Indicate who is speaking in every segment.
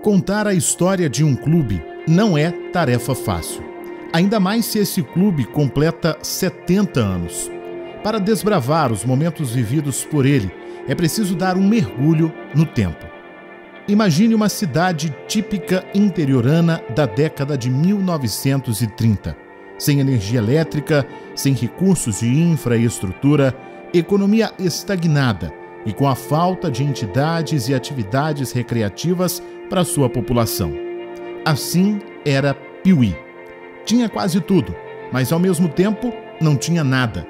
Speaker 1: Contar a história de um clube não é tarefa fácil. Ainda mais se esse clube completa 70 anos. Para desbravar os momentos vividos por ele, é preciso dar um mergulho no tempo. Imagine uma cidade típica interiorana da década de 1930, sem energia elétrica, sem recursos de infraestrutura, economia estagnada e com a falta de entidades e atividades recreativas para sua população. Assim era Piuí. Tinha quase tudo, mas ao mesmo tempo não tinha nada.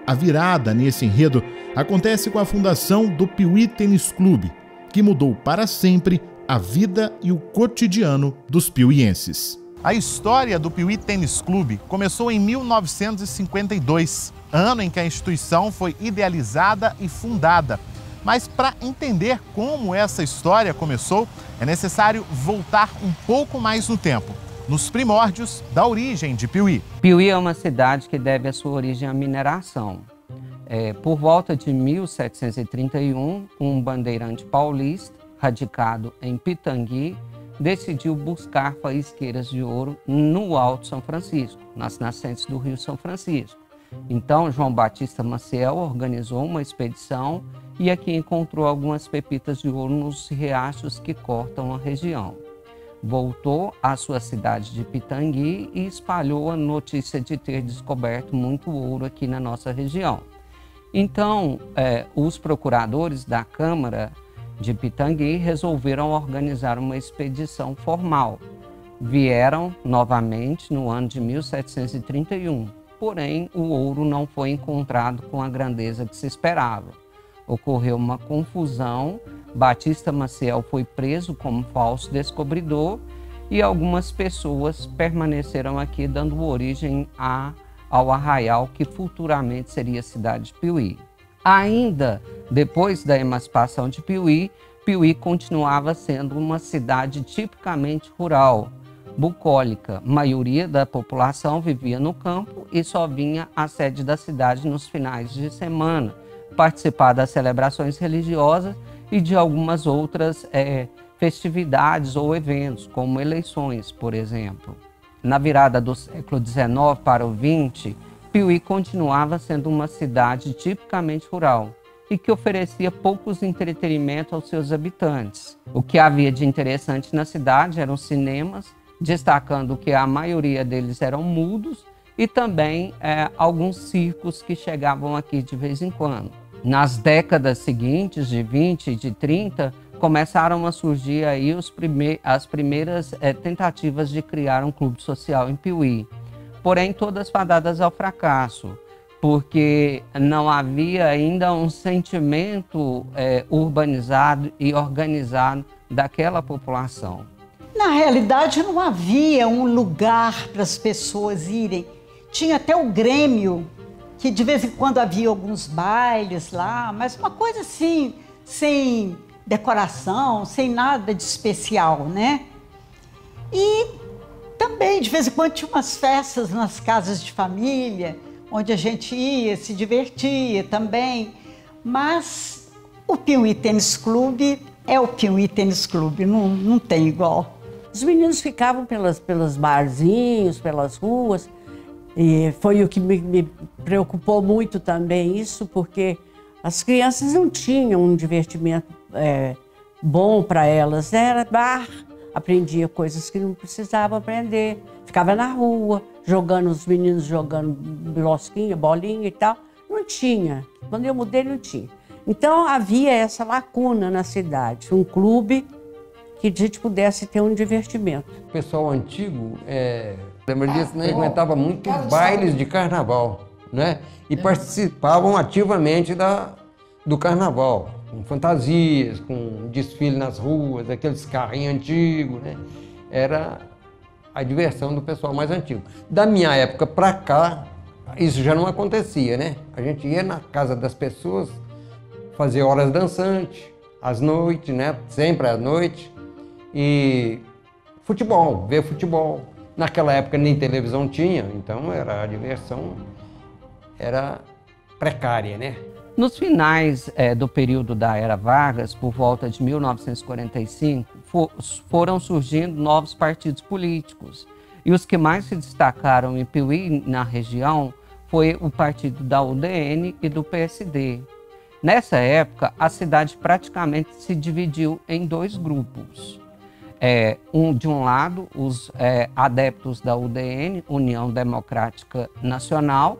Speaker 1: A virada nesse enredo acontece com a fundação do Piuí Tênis Clube, que mudou para sempre a vida e o cotidiano dos piuienses. A história do Piuí Tênis Clube começou em 1952, ano em que a instituição foi idealizada e fundada. Mas para entender como essa história começou, é necessário voltar um pouco mais no tempo, nos primórdios da origem de Piuí.
Speaker 2: Piuí é uma cidade que deve a sua origem à mineração. Por volta de 1731, um bandeirante paulista, radicado em Pitangui, decidiu buscar faísqueiras de ouro no Alto São Francisco, nas nascentes do Rio São Francisco. Então, João Batista Maciel organizou uma expedição e aqui encontrou algumas pepitas de ouro nos riachos que cortam a região. Voltou à sua cidade de Pitangui e espalhou a notícia de ter descoberto muito ouro aqui na nossa região. Então, os procuradores da Câmara de Pitangui resolveram organizar uma expedição formal. Vieram novamente no ano de 1731, porém o ouro não foi encontrado com a grandeza que se esperava. Ocorreu uma confusão, Batista Maciel foi preso como falso descobridor e algumas pessoas permaneceram aqui dando origem ao arraial que futuramente seria a cidade de Piuí. Ainda depois da emancipação de Piuí, Piuí continuava sendo uma cidade tipicamente rural, bucólica. A maioria da população vivia no campo e só vinha à sede da cidade nos finais de semana, participar das celebrações religiosas e de algumas outras festividades ou eventos, como eleições, por exemplo. Na virada do século XIX para o XX, Piuí continuava sendo uma cidade tipicamente rural e que oferecia poucos entretenimentos aos seus habitantes. O que havia de interessante na cidade eram cinemas, destacando que a maioria deles eram mudos e também alguns circos que chegavam aqui de vez em quando. Nas décadas seguintes, de 20 e de 30, começaram a surgir aí as primeiras tentativas de criar um clube social em Piuí. Porém, todas fadadas ao fracasso, porque não havia ainda um sentimento urbanizado e organizado daquela população.
Speaker 3: Na realidade, não havia um lugar para as pessoas irem. Tinha até o Grêmio, que de vez em quando havia alguns bailes lá, mas uma coisa assim, sem decoração, sem nada de especial, né? E também, de vez em quando, tinha umas festas nas casas de família, onde a gente ia, se divertia também. Mas o Piuí Tênis Clube é o Piuí Tênis Clube, não tem igual.
Speaker 4: Os meninos ficavam pelos barzinhos, pelas ruas, e foi o que me preocupou muito também isso, porque as crianças não tinham um divertimento bom para elas. Era bar, aprendia coisas que não precisava aprender, ficava na rua, os meninos jogando bilosquinha, bolinha e tal. Não tinha. Quando eu mudei, não tinha. Então havia essa lacuna na cidade, um clube que a gente pudesse ter um divertimento.
Speaker 5: O pessoal antigo, lembra disso, né? Aguentava muito bailes de carnaval, né? E participavam ativamente do carnaval, com fantasias, com desfile nas ruas, aqueles carrinhos antigos, né? Era a diversão do pessoal mais antigo. Da minha época para cá, isso já não acontecia, né? A gente ia na casa das pessoas, fazer horas dançantes, às noites, né? Sempre à noite. E futebol, ver futebol. Naquela época nem televisão tinha, então a diversão era precária, né?
Speaker 2: Nos finais do período da Era Vargas, por volta de 1945, foram surgindo novos partidos políticos. E os que mais se destacaram em Piuí, na região, foi o partido da UDN e do PSD. Nessa época, a cidade praticamente se dividiu em dois grupos. De um lado, os adeptos da UDN, União Democrática Nacional,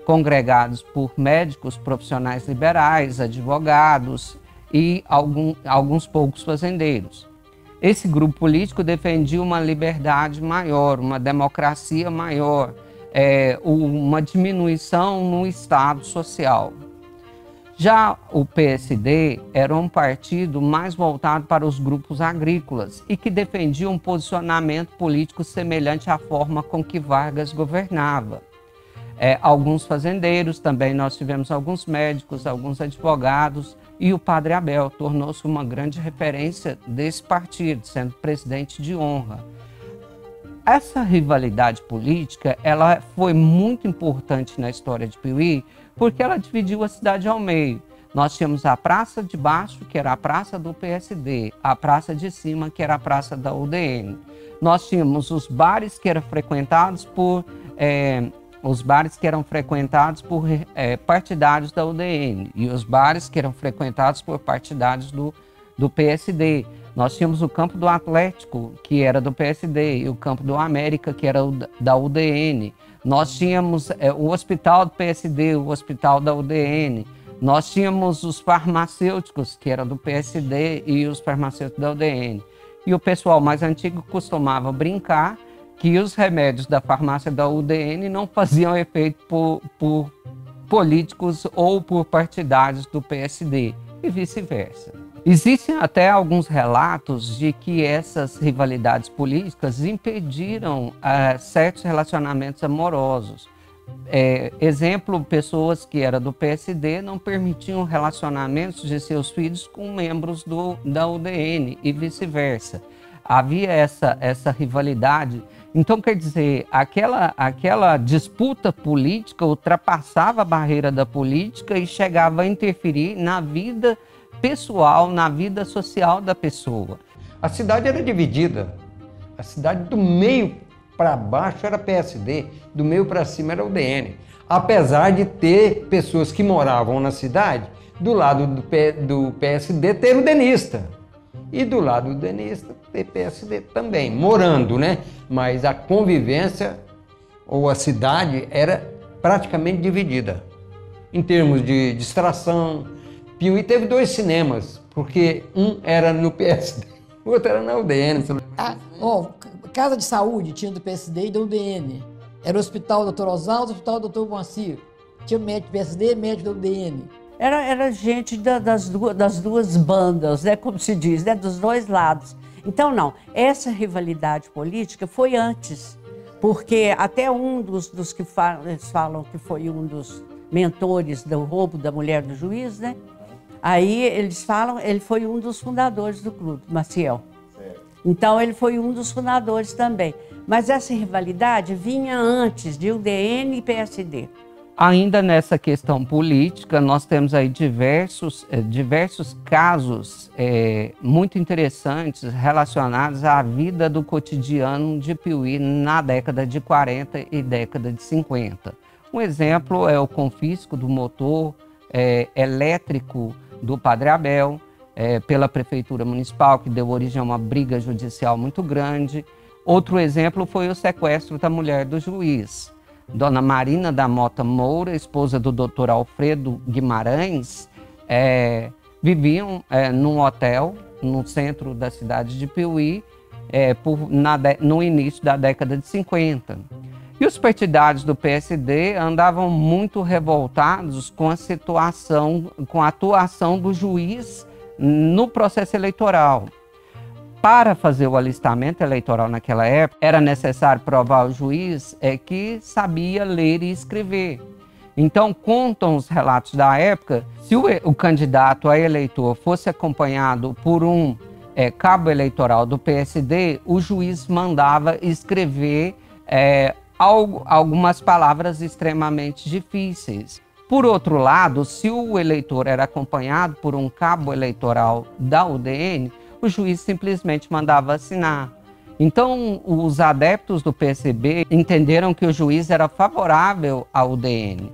Speaker 2: congregados por médicos, profissionais liberais, advogados e alguns poucos fazendeiros. Esse grupo político defendia uma liberdade maior, uma democracia maior, uma diminuição no Estado social. Já o PSD era um partido mais voltado para os grupos agrícolas e que defendia um posicionamento político semelhante à forma com que Vargas governava. Alguns fazendeiros, também nós tivemos alguns médicos, alguns advogados, e o Padre Abel tornou-se uma grande referência desse partido, sendo presidente de honra. Essa rivalidade política, ela foi muito importante na história de Piuí, porque ela dividiu a cidade ao meio. Nós tínhamos a praça de baixo, que era a praça do PSD, a praça de cima, que era a praça da UDN. Nós tínhamos os bares que eram frequentados por partidários da UDN e os bares que eram frequentados por partidários do PSD. Nós tínhamos o campo do Atlético, que era do PSD, e o campo do América, que era da UDN. Nós tínhamos o hospital do PSD, o hospital da UDN. Nós tínhamos os farmacêuticos, que eram do PSD, e os farmacêuticos da UDN. E o pessoal mais antigo costumava brincar que os remédios da farmácia da UDN não faziam efeito por políticos ou por partidários do PSD, e vice-versa. Existem até alguns relatos de que essas rivalidades políticas impediram certos relacionamentos amorosos. Exemplo, pessoas que eram do PSD não permitiam relacionamentos de seus filhos com membros da UDN e vice-versa. Havia essa rivalidade. Então, quer dizer, aquela disputa política ultrapassava a barreira da política e chegava a interferir na vida pessoal, na vida social da pessoa.
Speaker 5: A cidade era dividida. A cidade do meio para baixo era PSD, do meio para cima era UDN. Apesar de ter pessoas que moravam na cidade, do lado do PSD ter o denista. E do lado do denista ter PSD também, morando, né? Mas a convivência ou a cidade era praticamente dividida. Em termos de distração, Piuí teve 2 cinemas, porque um era no PSD, o outro era na UDN.
Speaker 6: Casa de saúde tinha do PSD e da UDN. Era o Hospital Dr. Oswaldo, o Hospital Dr. Moacir. Tinha médico do PSD e médico da UDN.
Speaker 4: Era gente das duas bandas, né, como se diz, né, dos dois lados. Então, não, essa rivalidade política foi antes, porque até um dos que falam que foi um dos mentores do roubo da mulher do juiz, né? Aí eles falam, ele foi um dos fundadores do clube, Maciel. Então, ele foi um dos fundadores também. Mas essa rivalidade vinha antes de UDN e PSD.
Speaker 2: Ainda nessa questão política, nós temos aí diversos casos muito interessantes relacionados à vida do cotidiano de Piuí na década de 40 e década de 50. Um exemplo é o confisco do motor elétrico do Padre Abel pela Prefeitura Municipal, que deu origem a uma briga judicial muito grande. Outro exemplo foi o sequestro da mulher do juiz. Dona Marina da Mota Moura, esposa do Dr. Alfredo Guimarães, viviam num hotel no centro da cidade de Piuí no início da década de 50. E os partidários do PSD andavam muito revoltados com a situação, com a atuação do juiz no processo eleitoral. Para fazer o alistamento eleitoral naquela época, era necessário provar ao juiz que sabia ler e escrever. Então, contam os relatos da época, se o candidato a eleitor fosse acompanhado por um cabo eleitoral do PSD, o juiz mandava escrever algumas palavras extremamente difíceis. Por outro lado, se o eleitor era acompanhado por um cabo eleitoral da UDN, o juiz simplesmente mandava assinar. Então, os adeptos do PSB entenderam que o juiz era favorável ao UDN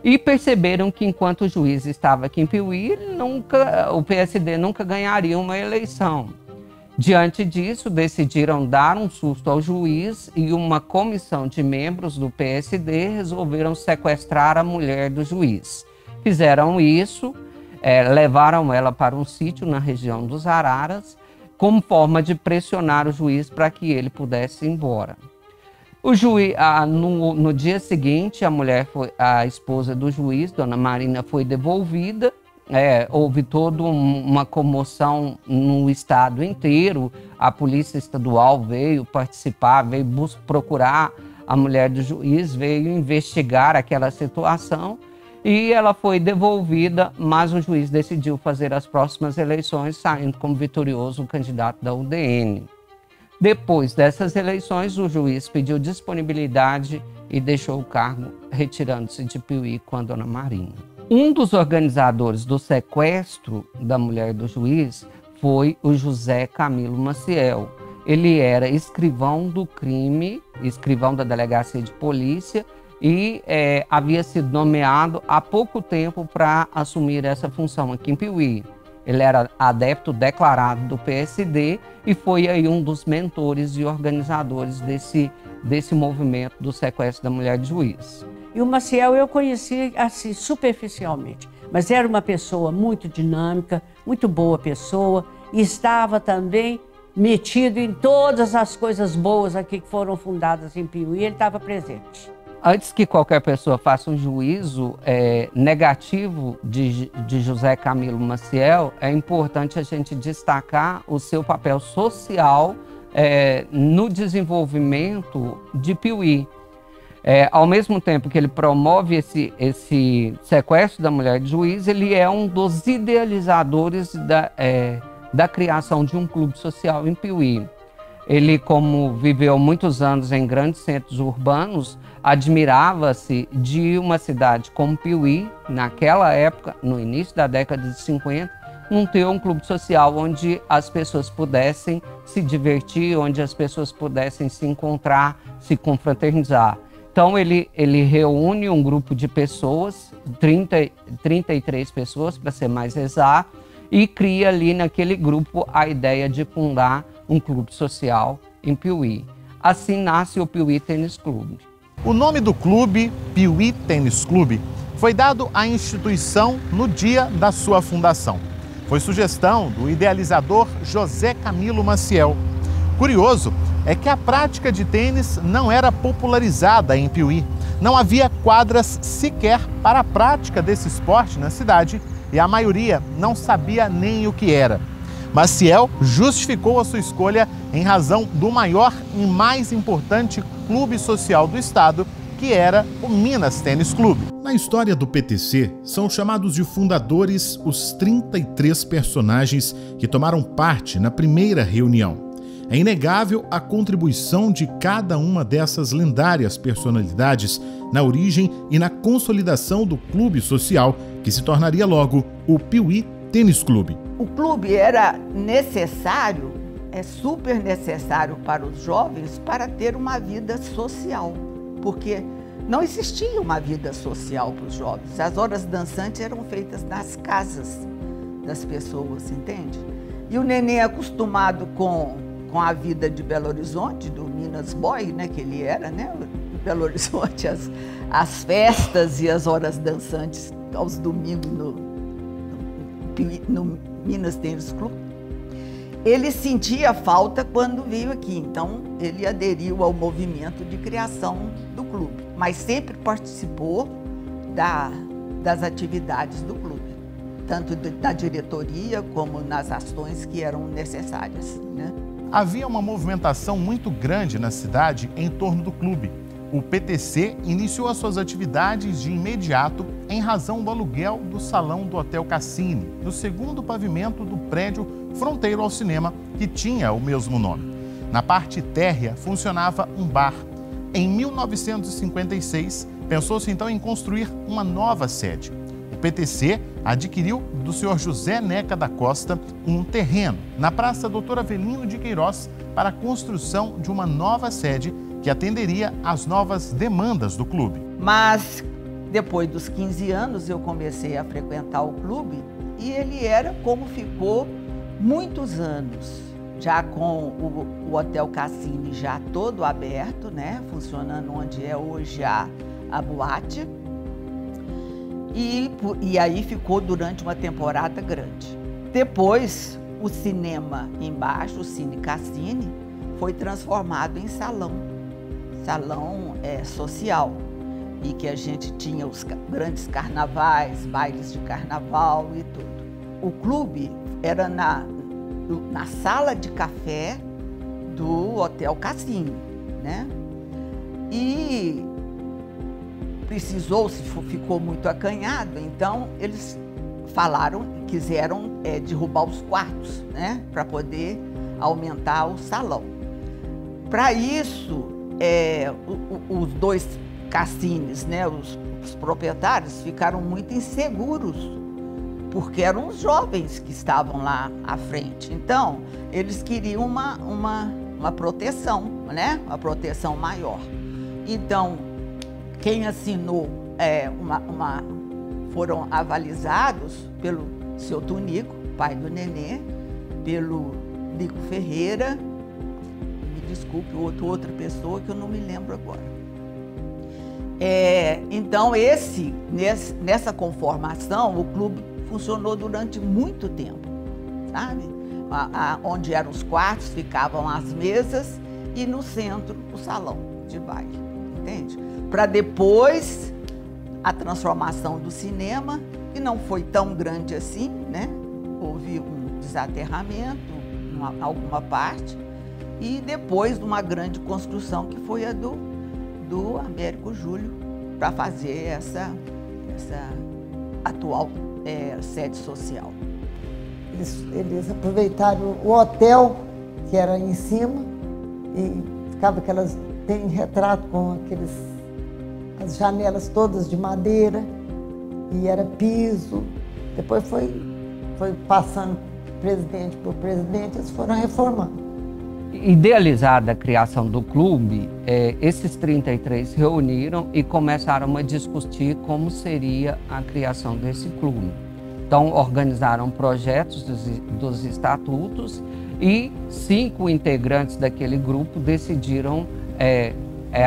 Speaker 2: e perceberam que enquanto o juiz estava aqui em Piuí, o PSD nunca ganharia uma eleição. Diante disso, decidiram dar um susto ao juiz e uma comissão de membros do PSD resolveram sequestrar a mulher do juiz. Fizeram isso, levaram ela para um sítio na região dos Araras, como forma de pressionar o juiz para que ele pudesse ir embora. O juiz, no dia seguinte, a esposa do juiz, Dona Marina, foi devolvida. Houve toda uma comoção no estado inteiro. A Polícia Estadual veio participar, veio procurar a mulher do juiz, veio investigar aquela situação e ela foi devolvida, mas o juiz decidiu fazer as próximas eleições, saindo como vitorioso o candidato da UDN. Depois dessas eleições, o juiz pediu disponibilidade e deixou o cargo, retirando-se de Piuí com a Dona Marina. Um dos organizadores do sequestro da mulher do juiz foi o José Camilo Maciel. Ele era escrivão do crime, escrivão da delegacia de polícia e havia sido nomeado há pouco tempo para assumir essa função aqui em Piuí. Ele era adepto declarado do PSD e foi aí um dos mentores e organizadores desse movimento do sequestro da mulher de juiz.
Speaker 4: E o Maciel eu conheci assim superficialmente, mas era uma pessoa muito dinâmica, muito boa pessoa e estava também metido em todas as coisas boas aqui que foram fundadas em Piuí, ele estava presente.
Speaker 2: Antes que qualquer pessoa faça um juízo negativo de José Camilo Maciel, é importante a gente destacar o seu papel social no desenvolvimento de Piuí. Ao mesmo tempo que ele promove esse sequestro da mulher de juiz, ele é um dos idealizadores da criação de um clube social em Piuí. Ele, como viveu muitos anos em grandes centros urbanos, admirava-se de uma cidade como Piuí, naquela época, no início da década de 50, não ter um clube social onde as pessoas pudessem se divertir, onde as pessoas pudessem se encontrar, se confraternizar. Então ele reúne um grupo de pessoas, 33 pessoas para ser mais exato, e cria ali naquele grupo a ideia de fundar um clube social em Piuí. Assim nasce o Piuí Tênis Clube.
Speaker 1: O nome do clube, Piuí Tênis Clube, foi dado à instituição no dia da sua fundação. Foi sugestão do idealizador José Camilo Maciel. Curioso é que a prática de tênis não era popularizada em Piuí. Não havia quadras sequer para a prática desse esporte na cidade e a maioria não sabia nem o que era. Maciel justificou a sua escolha em razão do maior e mais importante clube social do estado, que era o Minas Tênis Clube. Na história do PTC, são chamados de fundadores os 33 personagens que tomaram parte na primeira reunião. É inegável a contribuição de cada uma dessas lendárias personalidades na origem e na consolidação do clube social, que se tornaria logo o Piuí Tênis Clube.
Speaker 7: O clube era necessário, super necessário para os jovens para ter uma vida social, porque não existia uma vida social para os jovens. As horas dançantes eram feitas nas casas das pessoas, entende? E o neném acostumado com a vida de Belo Horizonte, do Minas Boy, né, que ele era, né, Belo Horizonte, as festas e as horas dançantes aos domingos no Minas Tênis Clube. Ele sentia falta quando veio aqui, então ele aderiu ao movimento de criação do clube, mas sempre participou das atividades do clube, tanto da diretoria como nas ações que eram necessárias, né?
Speaker 1: Havia uma movimentação muito grande na cidade em torno do clube. O PTC iniciou as suas atividades de imediato em razão do aluguel do salão do Hotel Cassini, no segundo pavimento do prédio fronteiro ao cinema, que tinha o mesmo nome. Na parte térrea funcionava um bar. Em 1956, pensou-se então em construir uma nova sede. O PTC adquiriu do senhor José Neca da Costa um terreno na Praça Doutor Avelino de Queiroz para a construção de uma nova sede que atenderia às novas demandas do clube.
Speaker 7: Mas depois dos 15 anos eu comecei a frequentar o clube e ele era como ficou muitos anos, já com o Hotel Cassini já todo aberto, né, funcionando onde é hoje a boate. E aí ficou durante uma temporada grande. Depois, o cinema embaixo, o Cine Cassini, foi transformado em salão social, e que a gente tinha os grandes carnavais, bailes de carnaval e tudo. O clube era na sala de café do Hotel Cassini, né? E ficou muito acanhado, então eles quiseram derrubar os quartos, né, para poder aumentar o salão. Para isso, os dois cassines, né, os proprietários ficaram muito inseguros, porque eram os jovens que estavam lá à frente. Então, eles queriam uma proteção, né, uma proteção maior. Então, quem assinou foram avalizados pelo seu Tunico, pai do Nenê, pelo Nico Ferreira, me desculpe, outra pessoa que eu não me lembro agora. Então, nessa conformação, o clube funcionou durante muito tempo, sabe? Onde eram os quartos, ficavam as mesas e no centro o salão de baile, entende? Para depois a transformação do cinema, que não foi tão grande assim, né? Houve um desaterramento em alguma parte, e depois de uma grande construção que foi a do Américo Júlio, para fazer essa atual sede social.
Speaker 8: Eles aproveitaram o hotel, que era em cima, e ficava tem retrato com as janelas todas de madeira, e era piso. Depois foi passando presidente por presidente, eles foram reformando.
Speaker 2: Idealizada a criação do clube, esses 33 se reuniram e começaram a discutir como seria a criação desse clube. Então, organizaram projetos dos estatutos e 5 integrantes daquele grupo decidiram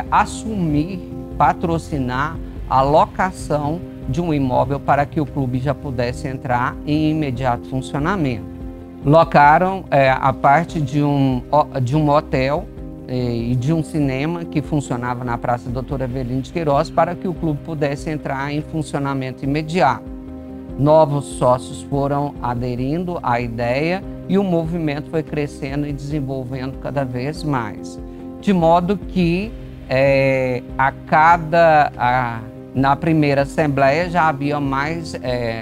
Speaker 2: assumir, patrocinar a locação de um imóvel para que o clube já pudesse entrar em imediato funcionamento. Locaram a parte de um hotel e de um cinema que funcionava na Praça Doutor Avelino de Queiroz para que o clube pudesse entrar em funcionamento imediato. Novos sócios foram aderindo à ideia e o movimento foi crescendo e desenvolvendo cada vez mais. De modo que na primeira assembleia já havia mais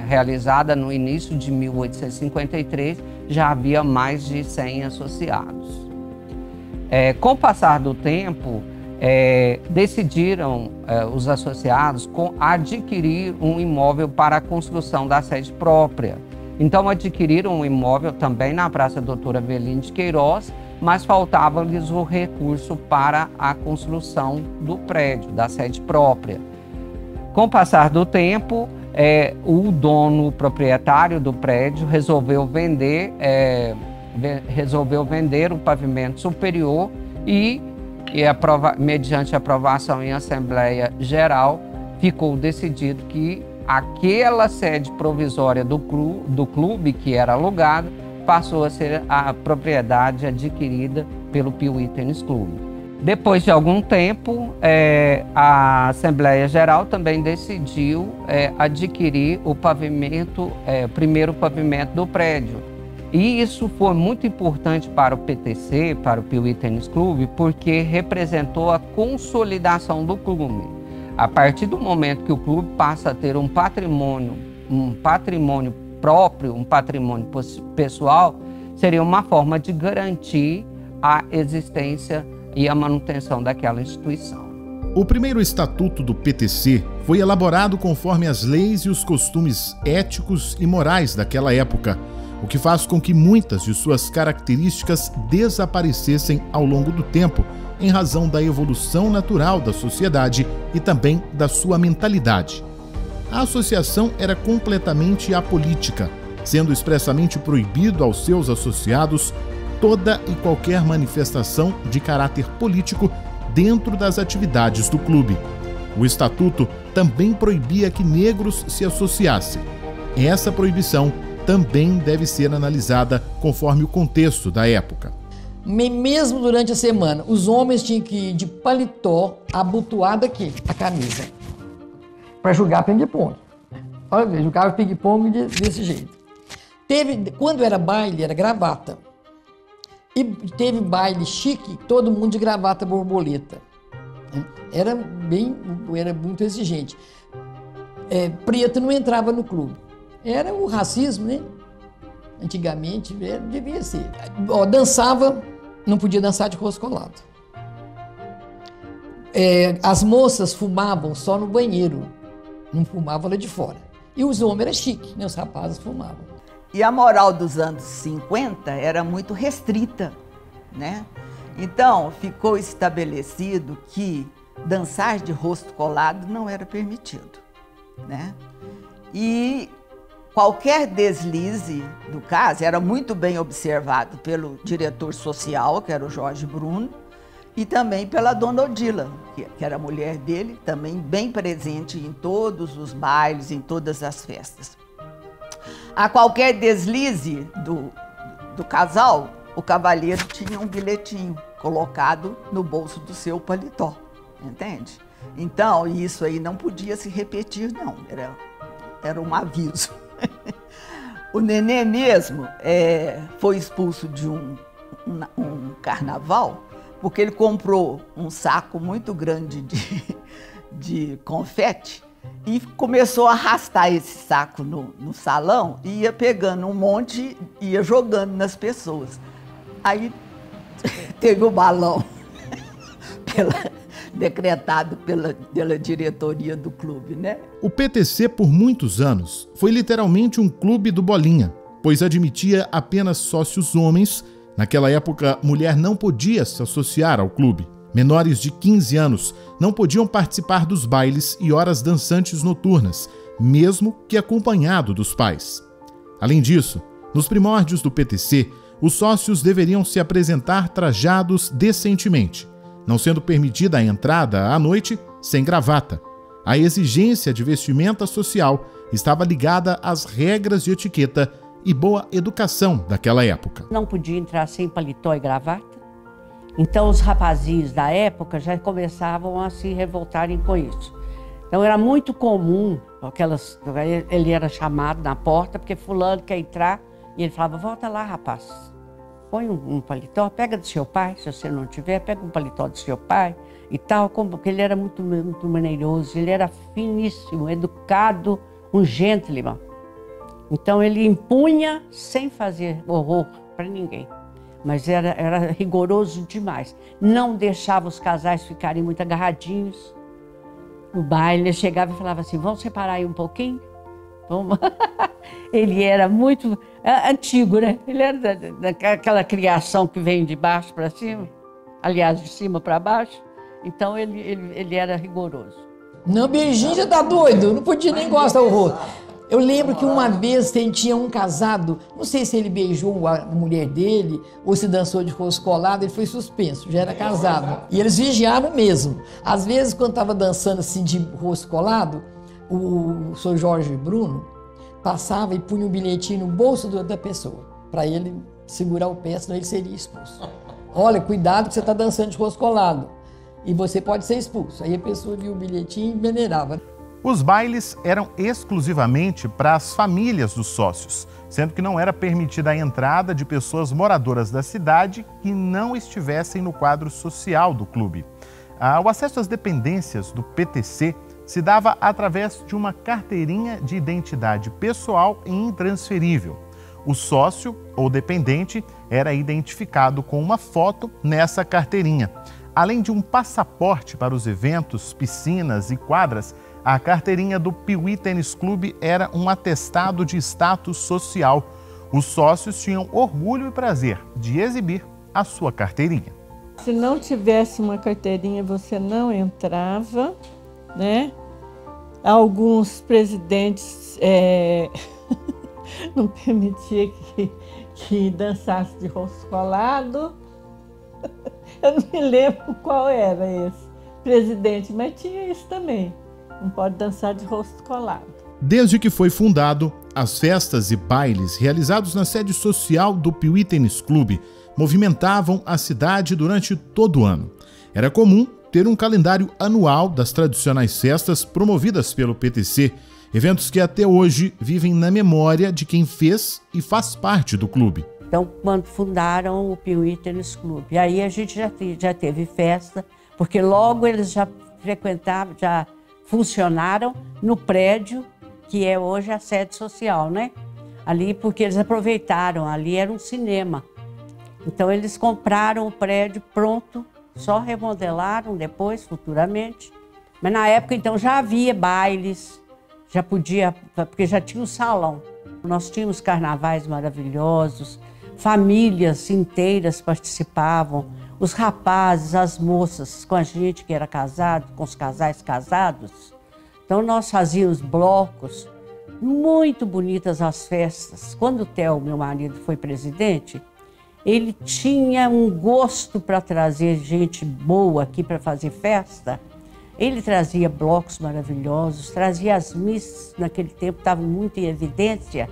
Speaker 2: realizada no início de 1853, já havia mais de 100 associados. Com o passar do tempo, decidiram os associados adquirir um imóvel para a construção da sede própria. Então adquiriram um imóvel também na Praça Doutor Avelino de Queiroz, mas faltava-lhes o recurso para a construção do prédio, da sede própria. Com o passar do tempo, o proprietário do prédio resolveu vender o pavimento superior e mediante aprovação em Assembleia Geral, ficou decidido que aquela sede provisória do clube, que era alugada, passou a ser a propriedade adquirida pelo Piuí Tênis Clube. Depois de algum tempo, a Assembleia Geral também decidiu adquirir o primeiro pavimento do prédio. E isso foi muito importante para o PTC, para o Piuí Tênis Clube, porque representou a consolidação do clube. A partir do momento que o clube passa a ter um patrimônio próprio, um patrimônio pessoal, seria uma forma de garantir a existência e a manutenção daquela instituição.
Speaker 1: O primeiro estatuto do PTC foi elaborado conforme as leis e os costumes éticos e morais daquela época, o que faz com que muitas de suas características desaparecessem ao longo do tempo, em razão da evolução natural da sociedade e também da sua mentalidade. A associação era completamente apolítica, sendo expressamente proibido aos seus associados toda e qualquer manifestação de caráter político dentro das atividades do clube. O estatuto também proibia que negros se associassem. Essa proibição também deve ser analisada conforme o contexto da época.
Speaker 6: Mesmo durante a semana, os homens tinham que ir de paletó abotoado aqui, a camisa, para jogar ping-pong. Olha, jogava ping-pong desse jeito. Quando era baile, era gravata. E teve baile chique, todo mundo de gravata borboleta. Era muito exigente. Preto não entrava no clube. Era o racismo, né? Antigamente, devia ser. Dançava, não podia dançar de rosto colado. As moças fumavam só no banheiro, não fumavam lá de fora. E os homens eram chiques, né? Os rapazes fumavam.
Speaker 7: E a moral dos anos 50 era muito restrita, né? Então, ficou estabelecido que dançar de rosto colado não era permitido, né? E qualquer deslize do caso era muito bem observado pelo diretor social, que era o Jorge Bruno, e também pela dona Odila, que era a mulher dele, também bem presente em todos os bailes, em todas as festas. A qualquer deslize do casal, o cavalheiro tinha um bilhetinho colocado no bolso do seu paletó, entende? Então, isso aí não podia se repetir, não, era um aviso. O Nenê mesmo foi expulso de um carnaval porque ele comprou um saco muito grande de confete e começou a arrastar esse saco no salão e ia pegando um monte e ia jogando nas pessoas. Aí teve o balão decretado pela diretoria do clube, né?
Speaker 1: O PTC, por muitos anos, foi literalmente um clube do Bolinha, pois admitia apenas sócios homens. Naquela época, mulher não podia se associar ao clube. Menores de 15 anos não podiam participar dos bailes e horas dançantes noturnas, mesmo que acompanhado dos pais. Além disso, nos primórdios do PTC, os sócios deveriam se apresentar trajados decentemente, não sendo permitida a entrada à noite sem gravata. A exigência de vestimenta social estava ligada às regras de etiqueta e boa educação daquela época.
Speaker 4: Não podia entrar sem paletó e gravata. Então os rapazinhos da época já começavam a se revoltarem com isso. Então era muito comum, ele era chamado na porta porque fulano quer entrar e ele falava, volta lá, rapaz, põe um paletó, pega do seu pai, se você não tiver, pega um paletó do seu pai e tal, porque ele era muito maneiroso, ele era finíssimo, educado, um gentleman. Então ele impunha sem fazer horror para ninguém. Mas era rigoroso demais. Não deixava os casais ficarem muito agarradinhos no baile. Ele chegava e falava assim, vamos separar aí um pouquinho? Vamos. Ele era muito antigo, né? Ele era daquela criação que vem de baixo para cima. Aliás, de cima para baixo. Então ele era rigoroso.
Speaker 6: Não, beijinho já tá doido. Não podia nem gostar o rosto. Eu lembro que uma vez tinha um casado, não sei se ele beijou a mulher dele ou se dançou de rosto colado, ele foi suspenso, já era casado. E eles vigiavam mesmo. Às vezes, quando estava dançando assim de rosto colado, o senhor Jorge Bruno passava e punha um bilhetinho no bolso da pessoa, para ele segurar o pé, senão ele seria expulso. Olha, cuidado que você está dançando de rosto colado e você pode ser expulso. Aí a pessoa via o bilhetinho e venerava.
Speaker 1: Os bailes eram exclusivamente para as famílias dos sócios, sendo que não era permitida a entrada de pessoas moradoras da cidade que não estivessem no quadro social do clube. O acesso às dependências do PTC se dava através de uma carteirinha de identidade pessoal e intransferível. O sócio ou dependente era identificado com uma foto nessa carteirinha. Além de um passaporte para os eventos, piscinas e quadras, a carteirinha do Piuí Tênis Clube era um atestado de status social. Os sócios tinham orgulho e prazer de exibir a sua carteirinha.
Speaker 9: Se não tivesse uma carteirinha, você não entrava, né? Alguns presidentes não permitiam que dançasse de rosto colado. Eu não me lembro qual era esse presidente, mas tinha isso também. Não pode dançar de rosto colado.
Speaker 1: Desde que foi fundado, as festas e bailes realizados na sede social do Piuí Tênis Clube movimentavam a cidade durante todo o ano. Era comum ter um calendário anual das tradicionais festas promovidas pelo PTC, eventos que até hoje vivem na memória de quem fez e faz parte do clube.
Speaker 4: Então, quando fundaram o Piuí Tênis Clube, e aí a gente já teve festa, porque logo eles já frequentavam, já funcionaram no prédio que é hoje a sede social, né? Ali, porque eles aproveitaram, ali era um cinema. Então, eles compraram o prédio pronto, só remodelaram depois, futuramente. Mas na época, então, já havia bailes, já podia, porque já tinha um salão. Nós tínhamos carnavais maravilhosos, famílias inteiras participavam, os rapazes, as moças com a gente que era casado, com os casais casados. Então nós fazíamos blocos, muito bonitas as festas. Quando o Theo, meu marido, foi presidente, ele tinha um gosto para trazer gente boa aqui para fazer festa. Ele trazia blocos maravilhosos, trazia as Miss, naquele tempo estavam muito em evidência,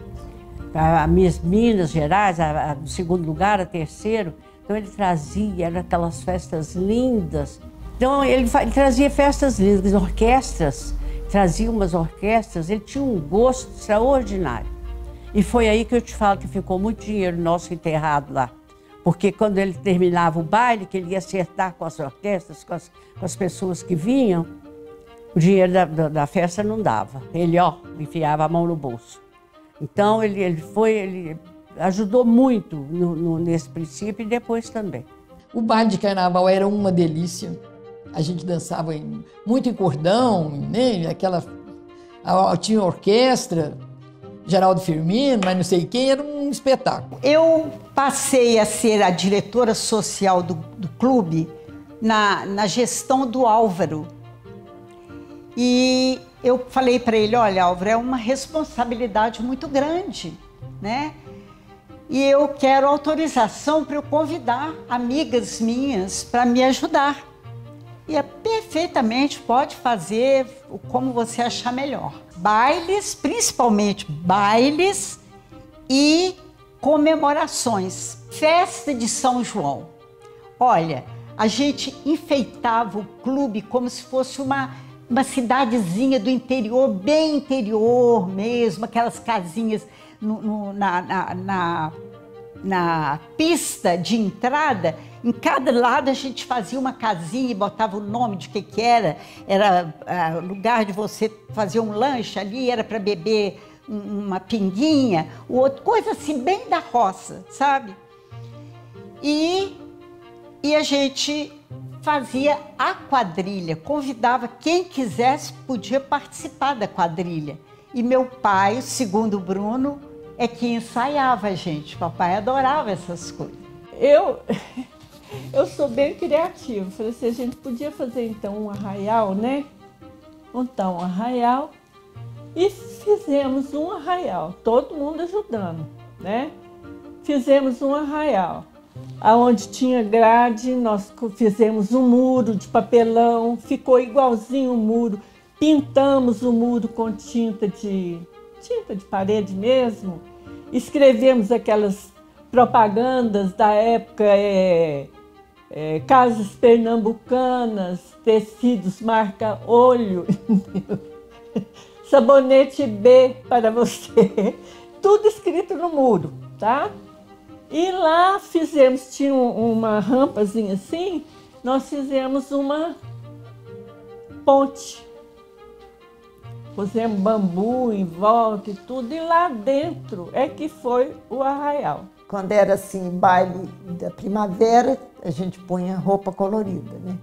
Speaker 4: a Miss Minas Gerais, no segundo lugar, a terceiro. Então ele trazia, eram aquelas festas lindas. Então ele trazia festas lindas, orquestras, trazia umas orquestras, ele tinha um gosto extraordinário. E foi aí que eu te falo que ficou muito dinheiro nosso enterrado lá. Porque quando ele terminava o baile, que ele ia acertar com as orquestras, com as pessoas que vinham, o dinheiro da festa não dava. Ele, enfiava a mão no bolso. Então, ele ajudou muito nesse princípio e depois também.
Speaker 6: O baile de carnaval era uma delícia. A gente dançava muito em cordão, né? Tinha orquestra, Geraldo Firmino, mas não sei quem, era um espetáculo.
Speaker 3: Eu passei a ser a diretora social do clube na gestão do Álvaro. E eu falei para ele, olha, Álvaro, é uma responsabilidade muito grande, né? E eu quero autorização para eu convidar amigas minhas para me ajudar. E é perfeitamente, pode fazer como você achar melhor. Bailes, principalmente bailes e comemorações. Festa de São João. Olha, a gente enfeitava o clube como se fosse uma cidadezinha do interior, bem interior mesmo, aquelas casinhas na pista de entrada. Em cada lado a gente fazia uma casinha e botava o nome de que era. Era lugar de você fazer um lanche ali, era para beber uma pinguinha, o outro, coisa assim bem da roça, sabe? E a gente fazia a quadrilha, convidava quem quisesse, podia participar da quadrilha. E meu pai, segundo o Bruno, é que ensaiava a gente. Papai adorava essas coisas.
Speaker 9: Eu sou bem criativa. Falei assim, a gente podia fazer então um arraial, né? Montar um arraial. E fizemos um arraial, todo mundo ajudando, né? Fizemos um arraial. Aonde tinha grade, nós fizemos um muro de papelão, ficou igualzinho o muro. Pintamos o muro com tinta de parede mesmo. Escrevemos aquelas propagandas da época, casas pernambucanas, tecidos marca olho, sabonete B para você, tudo escrito no muro, tá? E lá fizemos, tinha uma rampazinha assim, nós fizemos uma ponte. Pusemos bambu em volta e tudo, e lá dentro é que foi o arraial.
Speaker 8: Quando era assim, baile da primavera, a gente punha roupa colorida, né?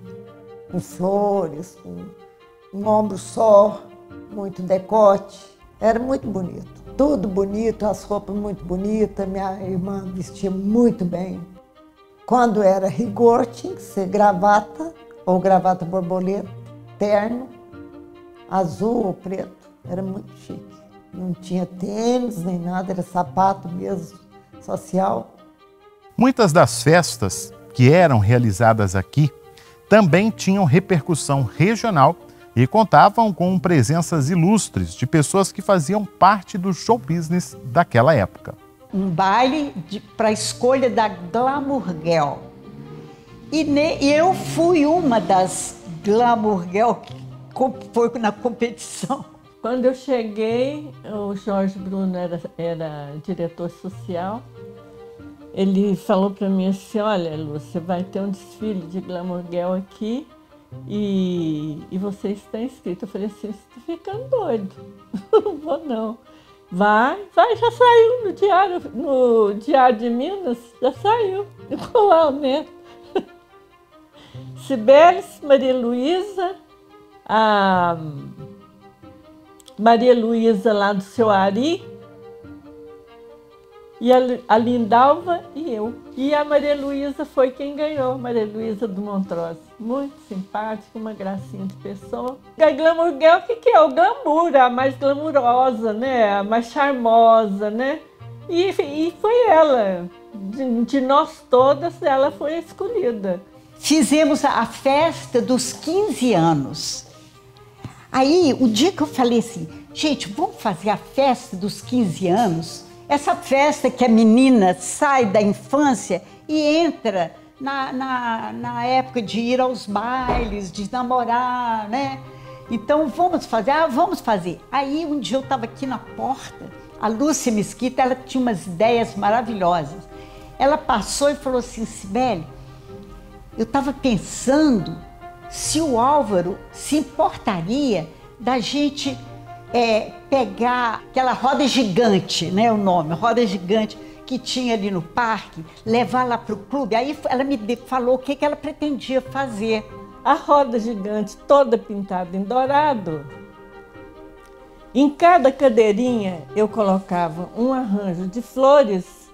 Speaker 8: Com flores, com um ombro só, muito decote. Era muito bonito, tudo bonito, as roupas muito bonitas, minha irmã vestia muito bem. Quando era rigor, tinha que ser gravata, ou gravata borboleta, terno, azul ou preto. Era muito chique. Não tinha tênis nem nada, era sapato mesmo, social.
Speaker 1: Muitas das festas que eram realizadas aqui também tinham repercussão regional e contavam com presenças ilustres de pessoas que faziam parte do show business daquela época.
Speaker 3: Um baile para a escolha da Glamour Girl. E eu fui uma das Glamour Girl que foi na competição.
Speaker 9: Quando eu cheguei, o Jorge Bruno era diretor social. Ele falou para mim assim, olha, Lu, você vai ter um desfile de Glamour Girl aqui e você está inscrita. Eu falei assim, você está ficando doido. Não vou não. Vai, já saiu no Diário de Minas, já saiu. Ficou lá mesmo. Cibeles, Maria Luísa, a Maria Luísa lá do Seu Ari, e a Lindalva e eu. E a Maria Luísa foi quem ganhou, Maria Luísa do Montrose. Muito simpática, uma gracinha de pessoa. A Glamour Girl, o que é? O glamour, a mais glamurosa, né? A mais charmosa, né? E foi ela. De nós todas, ela foi a escolhida.
Speaker 3: Fizemos a festa dos 15 anos. Aí, o dia que eu falei assim, gente, vamos fazer a festa dos 15 anos? Essa festa que a menina sai da infância e entra na época de ir aos bailes, de namorar, né? Então, vamos fazer? Ah, vamos fazer. Aí, um dia eu estava aqui na porta, a Lúcia Mesquita, ela tinha umas ideias maravilhosas. Ela passou e falou assim, Cibele, eu estava pensando se o Álvaro se importaria da gente pegar aquela roda gigante, né, o nome, roda gigante que tinha ali no parque, levar lá para o clube. Aí ela me falou o que ela pretendia fazer.
Speaker 9: A roda gigante toda pintada em dourado. Em cada cadeirinha eu colocava um arranjo de flores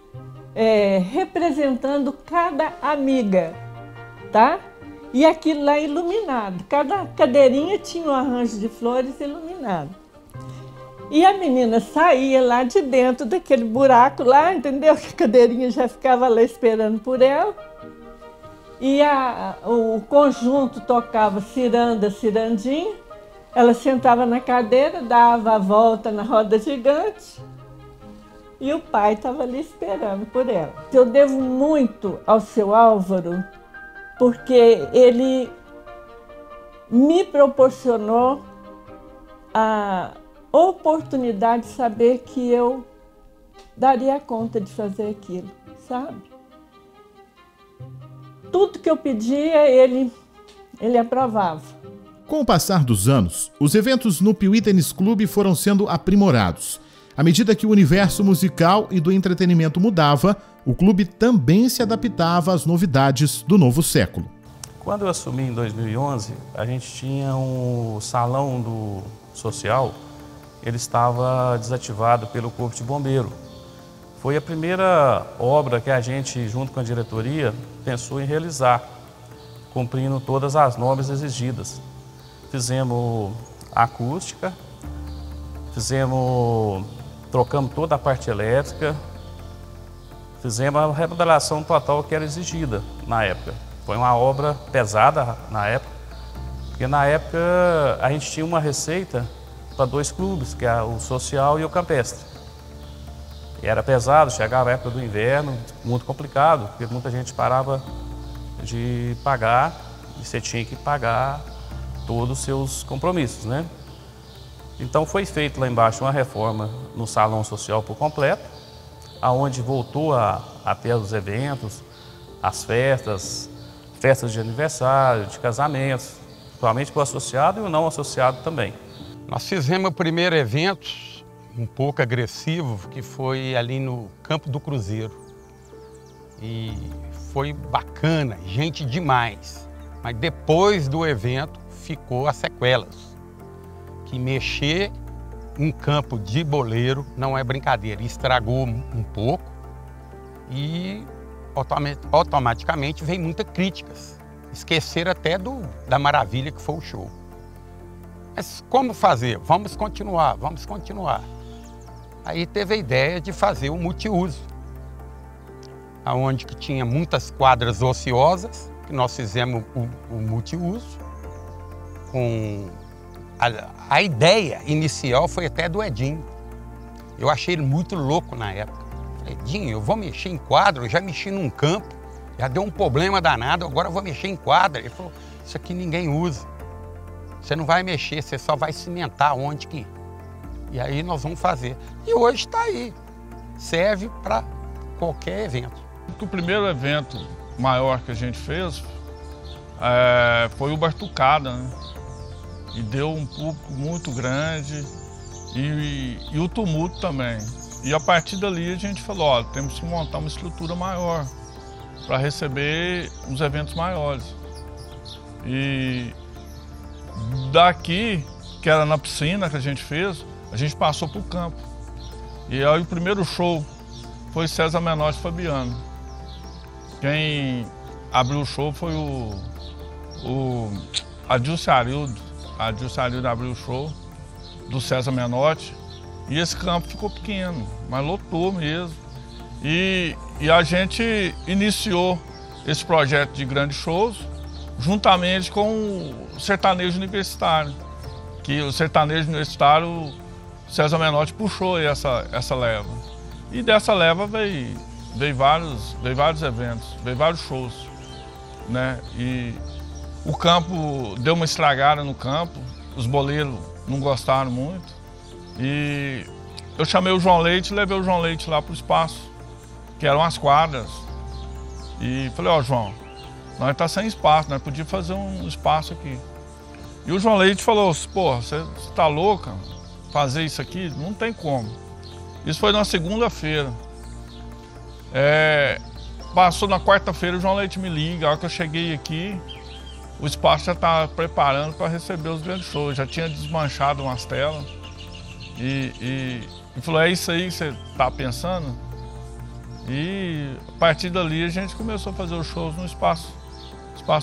Speaker 9: representando cada amiga, tá? E aquilo lá iluminado. Cada cadeirinha tinha um arranjo de flores iluminado. E a menina saía lá de dentro daquele buraco lá, entendeu? Que a cadeirinha já ficava lá esperando por ela. E o conjunto tocava ciranda, cirandinha. Ela sentava na cadeira, dava a volta na roda gigante. E o pai estava ali esperando por ela. Eu devo muito ao seu Álvaro, porque ele me proporcionou a oportunidade de saber que eu daria conta de fazer aquilo, sabe? Tudo que eu pedia, ele aprovava.
Speaker 1: Com o passar dos anos, os eventos no Piuí Tênis Clube foram sendo aprimorados. À medida que o universo musical e do entretenimento mudava, o clube também se adaptava às novidades do novo século.
Speaker 10: Quando eu assumi em 2011, a gente tinha um salão do social, ele estava desativado pelo Corpo de Bombeiro. Foi a primeira obra que a gente, junto com a diretoria, pensou em realizar, cumprindo todas as normas exigidas. Fizemos acústica, trocamos toda a parte elétrica, fizemos a remodelação total que era exigida na época. Foi uma obra pesada na época, porque na época a gente tinha uma receita para 2 clubes, que é o social e o campestre. E era pesado, chegava a época do inverno, muito complicado, porque muita gente parava de pagar e você tinha que pagar todos os seus compromissos, né? Então foi feito lá embaixo uma reforma no salão social por completo, aonde voltou a ter os eventos, as festas de aniversário, de casamentos, principalmente para o associado e o não associado também.
Speaker 11: Nós fizemos o primeiro evento, um pouco agressivo, que foi ali no Campo do Cruzeiro. E foi bacana, gente demais. Mas depois do evento ficou as sequelas. Que mexer em campo de boleiro não é brincadeira. Estragou um pouco e automaticamente veio muitas críticas. Esqueceram até da maravilha que foi o show. Mas como fazer? Vamos continuar, vamos continuar. Aí teve a ideia de fazer o multiuso, onde que tinha muitas quadras ociosas, que nós fizemos o multiuso. A ideia inicial foi até do Edinho. Eu achei ele muito louco na época. Falei, Edinho, eu vou mexer em quadro, eu já mexi num campo, já deu um problema danado, agora eu vou mexer em quadra. Ele falou, isso aqui ninguém usa. Você não vai mexer, você só vai cimentar onde que... E aí nós vamos fazer. E hoje está aí. Serve para qualquer evento.
Speaker 12: O primeiro evento maior que a gente fez foi o Batucada, né? E deu um público muito grande e o tumulto também. E a partir dali a gente falou, ó, temos que montar uma estrutura maior para receber os eventos maiores. E daqui, que era na piscina que a gente fez, a gente passou para o campo. E aí o primeiro show foi César Menotti e Fabiano. Quem abriu o show foi o Adilson Arildo. A Adilson Arildo abriu o show do César Menotti. E esse campo ficou pequeno, mas lotou mesmo. E a gente iniciou esse projeto de grandes shows juntamente com o sertanejo universitário. Que o sertanejo universitário, César Menotti puxou essa leva. E dessa leva veio vários eventos, veio vários shows, né? E o campo deu uma estragada no campo, os boleiros não gostaram muito. E eu chamei o João Leite e levei o João Leite lá para o espaço, que eram as quadras. E falei, ó, João, nós tá sem espaço, nós podíamos fazer um espaço aqui. E o João Leite falou, pô, você tá louca? Fazer isso aqui? Não tem como. Isso foi na segunda-feira. Passou na quarta-feira, o João Leite me liga. A hora que eu cheguei aqui, o espaço já estava preparando para receber os grandes shows. Já tinha desmanchado umas telas. E falou, é isso aí que você está pensando? E a partir dali a gente começou a fazer os shows no espaço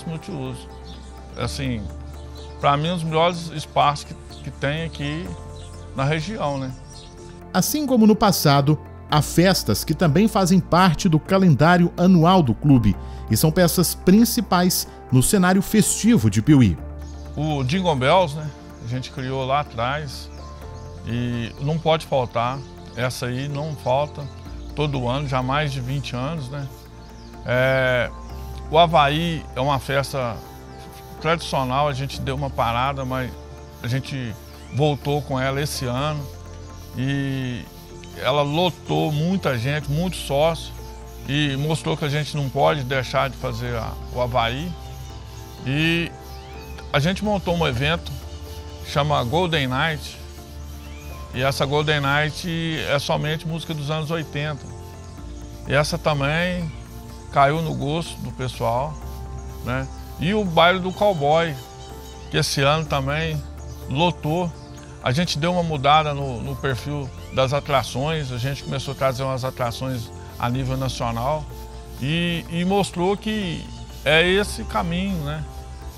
Speaker 12: multiuso. Assim, para mim, um dos melhores espaços que tem aqui na região, né?
Speaker 1: Assim como no passado, há festas que também fazem parte do calendário anual do clube e são peças principais no cenário festivo de Piuí.
Speaker 12: O Jingle Bells, né? A gente criou lá atrás e não pode faltar. Essa aí não falta todo ano, já há mais de 20 anos, né? O Havaí é uma festa tradicional, a gente deu uma parada, mas a gente voltou com ela esse ano. E ela lotou muita gente, muitos sócios, e mostrou que a gente não pode deixar de fazer o Havaí. E a gente montou um evento que chama Golden Night, e essa Golden Night é somente música dos anos 80. E essa também caiu no gosto do pessoal, né? E o baile do cowboy, que esse ano também lotou. A gente deu uma mudada no perfil das atrações, a gente começou a trazer umas atrações a nível nacional e mostrou que é esse caminho, né?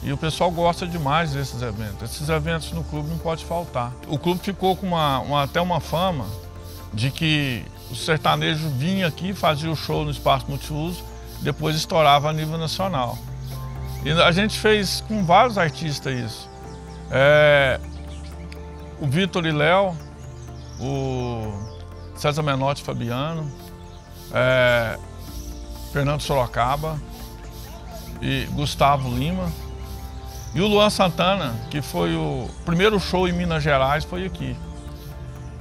Speaker 12: E o pessoal gosta demais desses eventos. Esses eventos no clube não pode faltar. O clube ficou com até uma fama de que o sertanejo vinha aqui, fazia o show no espaço multiuso, depois estourava a nível nacional. E a gente fez com vários artistas isso. O Vitor e Léo, o César Menotti e Fabiano, Fernando Sorocaba e Gustavo Lima. E o Luan Santana, que foi o primeiro show em Minas Gerais, foi aqui.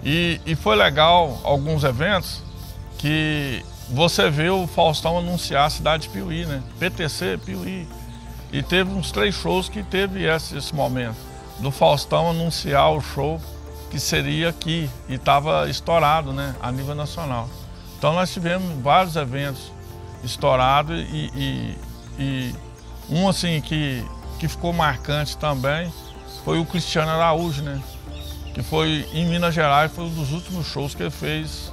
Speaker 12: E foi legal alguns eventos que você vê o Faustão anunciar a cidade de Piuí, né? PTC, Piuí. E teve uns 3 shows que teve esse momento do Faustão anunciar o show que seria aqui e estava estourado, né, a nível nacional. Então nós tivemos vários eventos estourado e um assim que ficou marcante também foi o Cristiano Araújo, né? Que foi em Minas Gerais, foi um dos últimos shows que ele fez,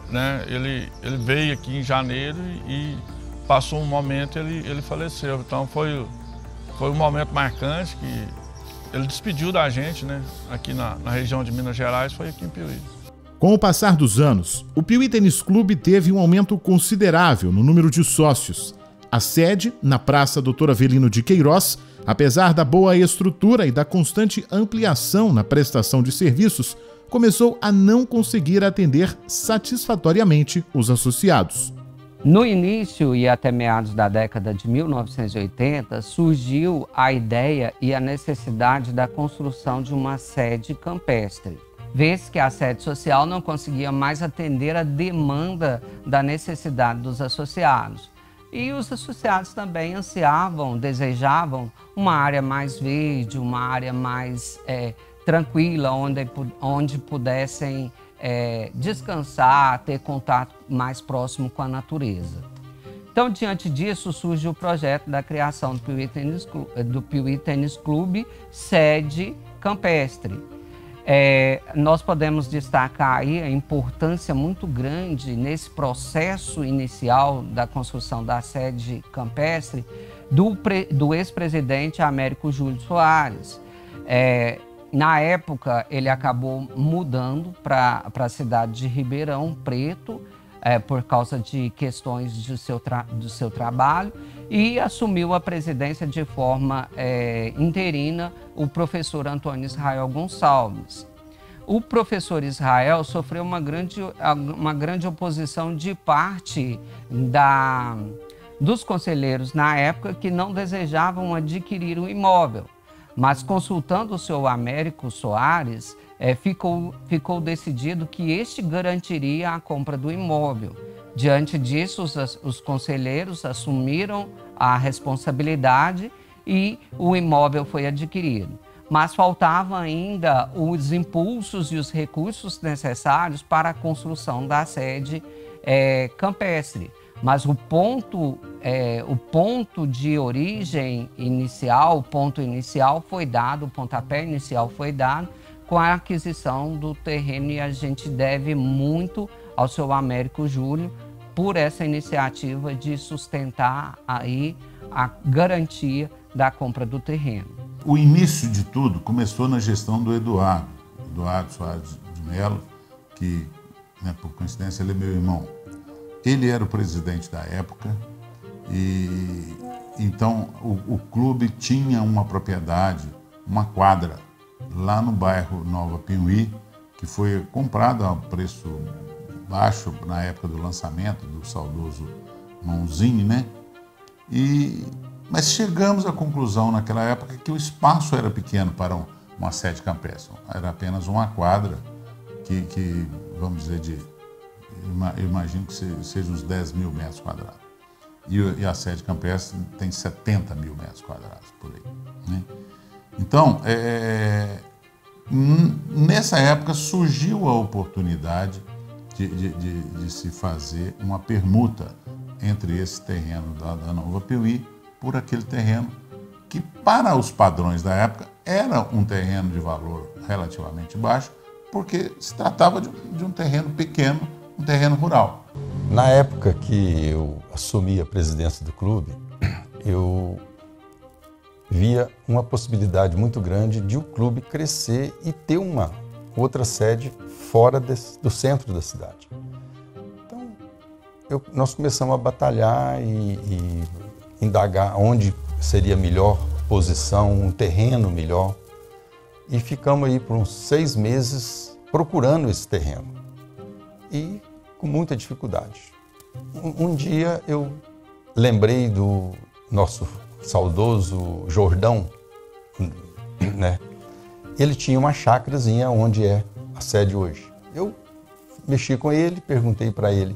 Speaker 12: né? Ele veio aqui em janeiro e passou um momento e ele faleceu. Então foi um momento marcante que ele despediu da gente, né? Aqui na região de Minas Gerais, foi aqui em Piuí.
Speaker 1: Com o passar dos anos, o Piuí Tênis Clube teve um aumento considerável no número de sócios. A sede, na Praça Doutor Avelino de Queiroz, apesar da boa estrutura e da constante ampliação na prestação de serviços, começou a não conseguir atender satisfatoriamente os associados.
Speaker 2: No início e até meados da década de 1980, surgiu a ideia e a necessidade da construção de uma sede campestre, vez que a sede social não conseguia mais atender a demanda da necessidade dos associados. E os associados também ansiavam, desejavam uma área mais verde, uma área mais tranquila, onde pudessem descansar, ter contato mais próximo com a natureza. Então, diante disso, surge o projeto da criação do Piuí Tênis Clube, sede campestre. Nós podemos destacar aí a importância muito grande nesse processo inicial da construção da sede campestre do ex-presidente Américo Júlio Soares. Na época, ele acabou mudando para a cidade de Ribeirão Preto, por causa de questões do seu trabalho, e assumiu a presidência de forma interina o professor Antônio Israel Gonçalves. O professor Israel sofreu uma grande oposição de parte dos conselheiros na época que não desejavam adquirir o imóvel, mas consultando o senhor Américo Soares, ficou decidido que este garantiria a compra do imóvel. Diante disso, os conselheiros assumiram a responsabilidade e o imóvel foi adquirido. Mas faltavam ainda os impulsos e os recursos necessários para a construção da sede campestre. Mas o ponto de origem inicial, o ponto inicial foi dado, o pontapé inicial foi dado com a aquisição do terreno, e a gente deve muito ao seu Américo Júlio por essa iniciativa de sustentar aí a garantia da compra do terreno.
Speaker 13: O início de tudo começou na gestão do Eduardo Soares de Mello, que, por coincidência, ele é meu irmão. Ele era o presidente da época e então o clube tinha uma propriedade, uma quadra, lá no bairro Nova Piuí, que foi comprada a preço baixo na época do lançamento do saudoso Mãozinho, né? Mas chegamos à conclusão naquela época que o espaço era pequeno para uma sede campestre. Era apenas uma quadra que vamos dizer, eu imagino que seja uns 10 mil metros quadrados. E a sede campestre tem 70 mil metros quadrados por aí, né? Então, nessa época surgiu a oportunidade de se fazer uma permuta entre esse terreno da Nova Piuí por aquele terreno que, para os padrões da época, era um terreno de valor relativamente baixo, porque se tratava de um terreno pequeno, um terreno rural.
Speaker 11: Na época que eu assumi a presidência do clube, eu via uma possibilidade muito grande de o clube crescer e ter uma outra sede fora do centro da cidade. Então, nós começamos a batalhar e indagar onde seria a melhor posição, um terreno melhor. E ficamos aí por uns 6 meses procurando esse terreno. E com muita dificuldade. Um dia eu lembrei do nosso saudoso Jordão, né? Ele tinha uma chácarazinha onde é a sede hoje. Eu mexi com ele, perguntei para ele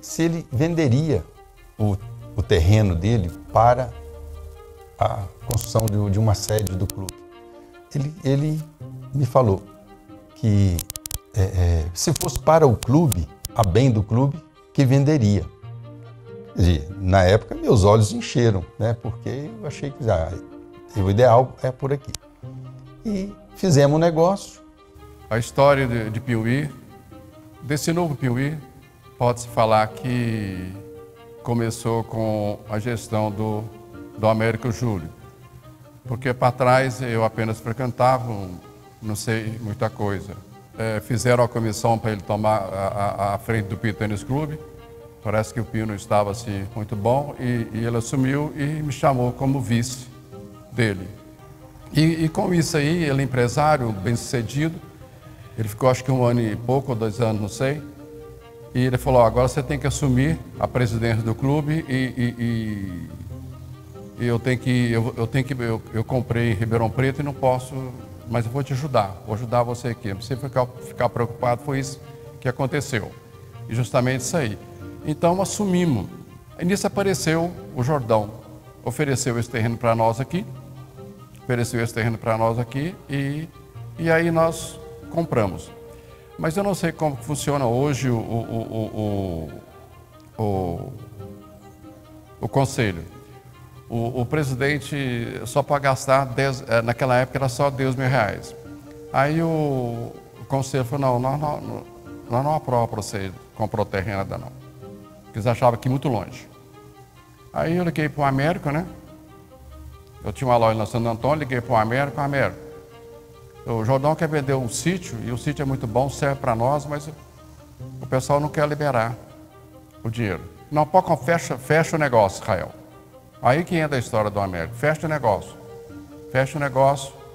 Speaker 11: se ele venderia o terreno dele para a construção de uma sede do clube. Ele me falou que se fosse para o clube, a bem do clube, que venderia. E, na época, meus olhos encheram, né? Porque eu achei que o ideal é por aqui. E fizemos um negócio.
Speaker 14: A história de Piuí, desse novo Piuí, pode-se falar que começou com a gestão do Américo Júlio. Porque para trás eu apenas frequentava, não sei muita coisa. Fizeram a comissão para ele tomar a frente do Piuí Tênis Clube. Parece que o Piuí não estava assim muito bom e ele assumiu e me chamou como vice dele. E com isso aí, ele é empresário, bem-sucedido. Ele ficou acho que 1 ano e pouco, ou 2 anos, não sei. E ele falou, agora você tem que assumir a presidência do clube e eu comprei em Ribeirão Preto e não posso, mas eu vou te ajudar, vou ajudar você aqui. Não precisa ficar preocupado, foi isso que aconteceu. E justamente isso aí. Então assumimos. E nisso apareceu o Jordão, ofereceu esse terreno para nós aqui, e aí nós compramos. Mas eu não sei como funciona hoje o conselho. O presidente só pode gastar, naquela época era só R$10.000. Aí o conselho falou, nós não aprovamos para você comprar o terreno ainda não. Porque eles achavam que muito longe. Aí eu liguei para o Américo, né? Eu tinha uma loja na Santo Antônio, liguei para o Américo, o Jordão quer vender um sítio, e o sítio é muito bom, serve para nós, mas o pessoal não quer liberar o dinheiro. Não, pode, fecha o negócio, Israel. Aí que entra a história do Américo, fecha o negócio,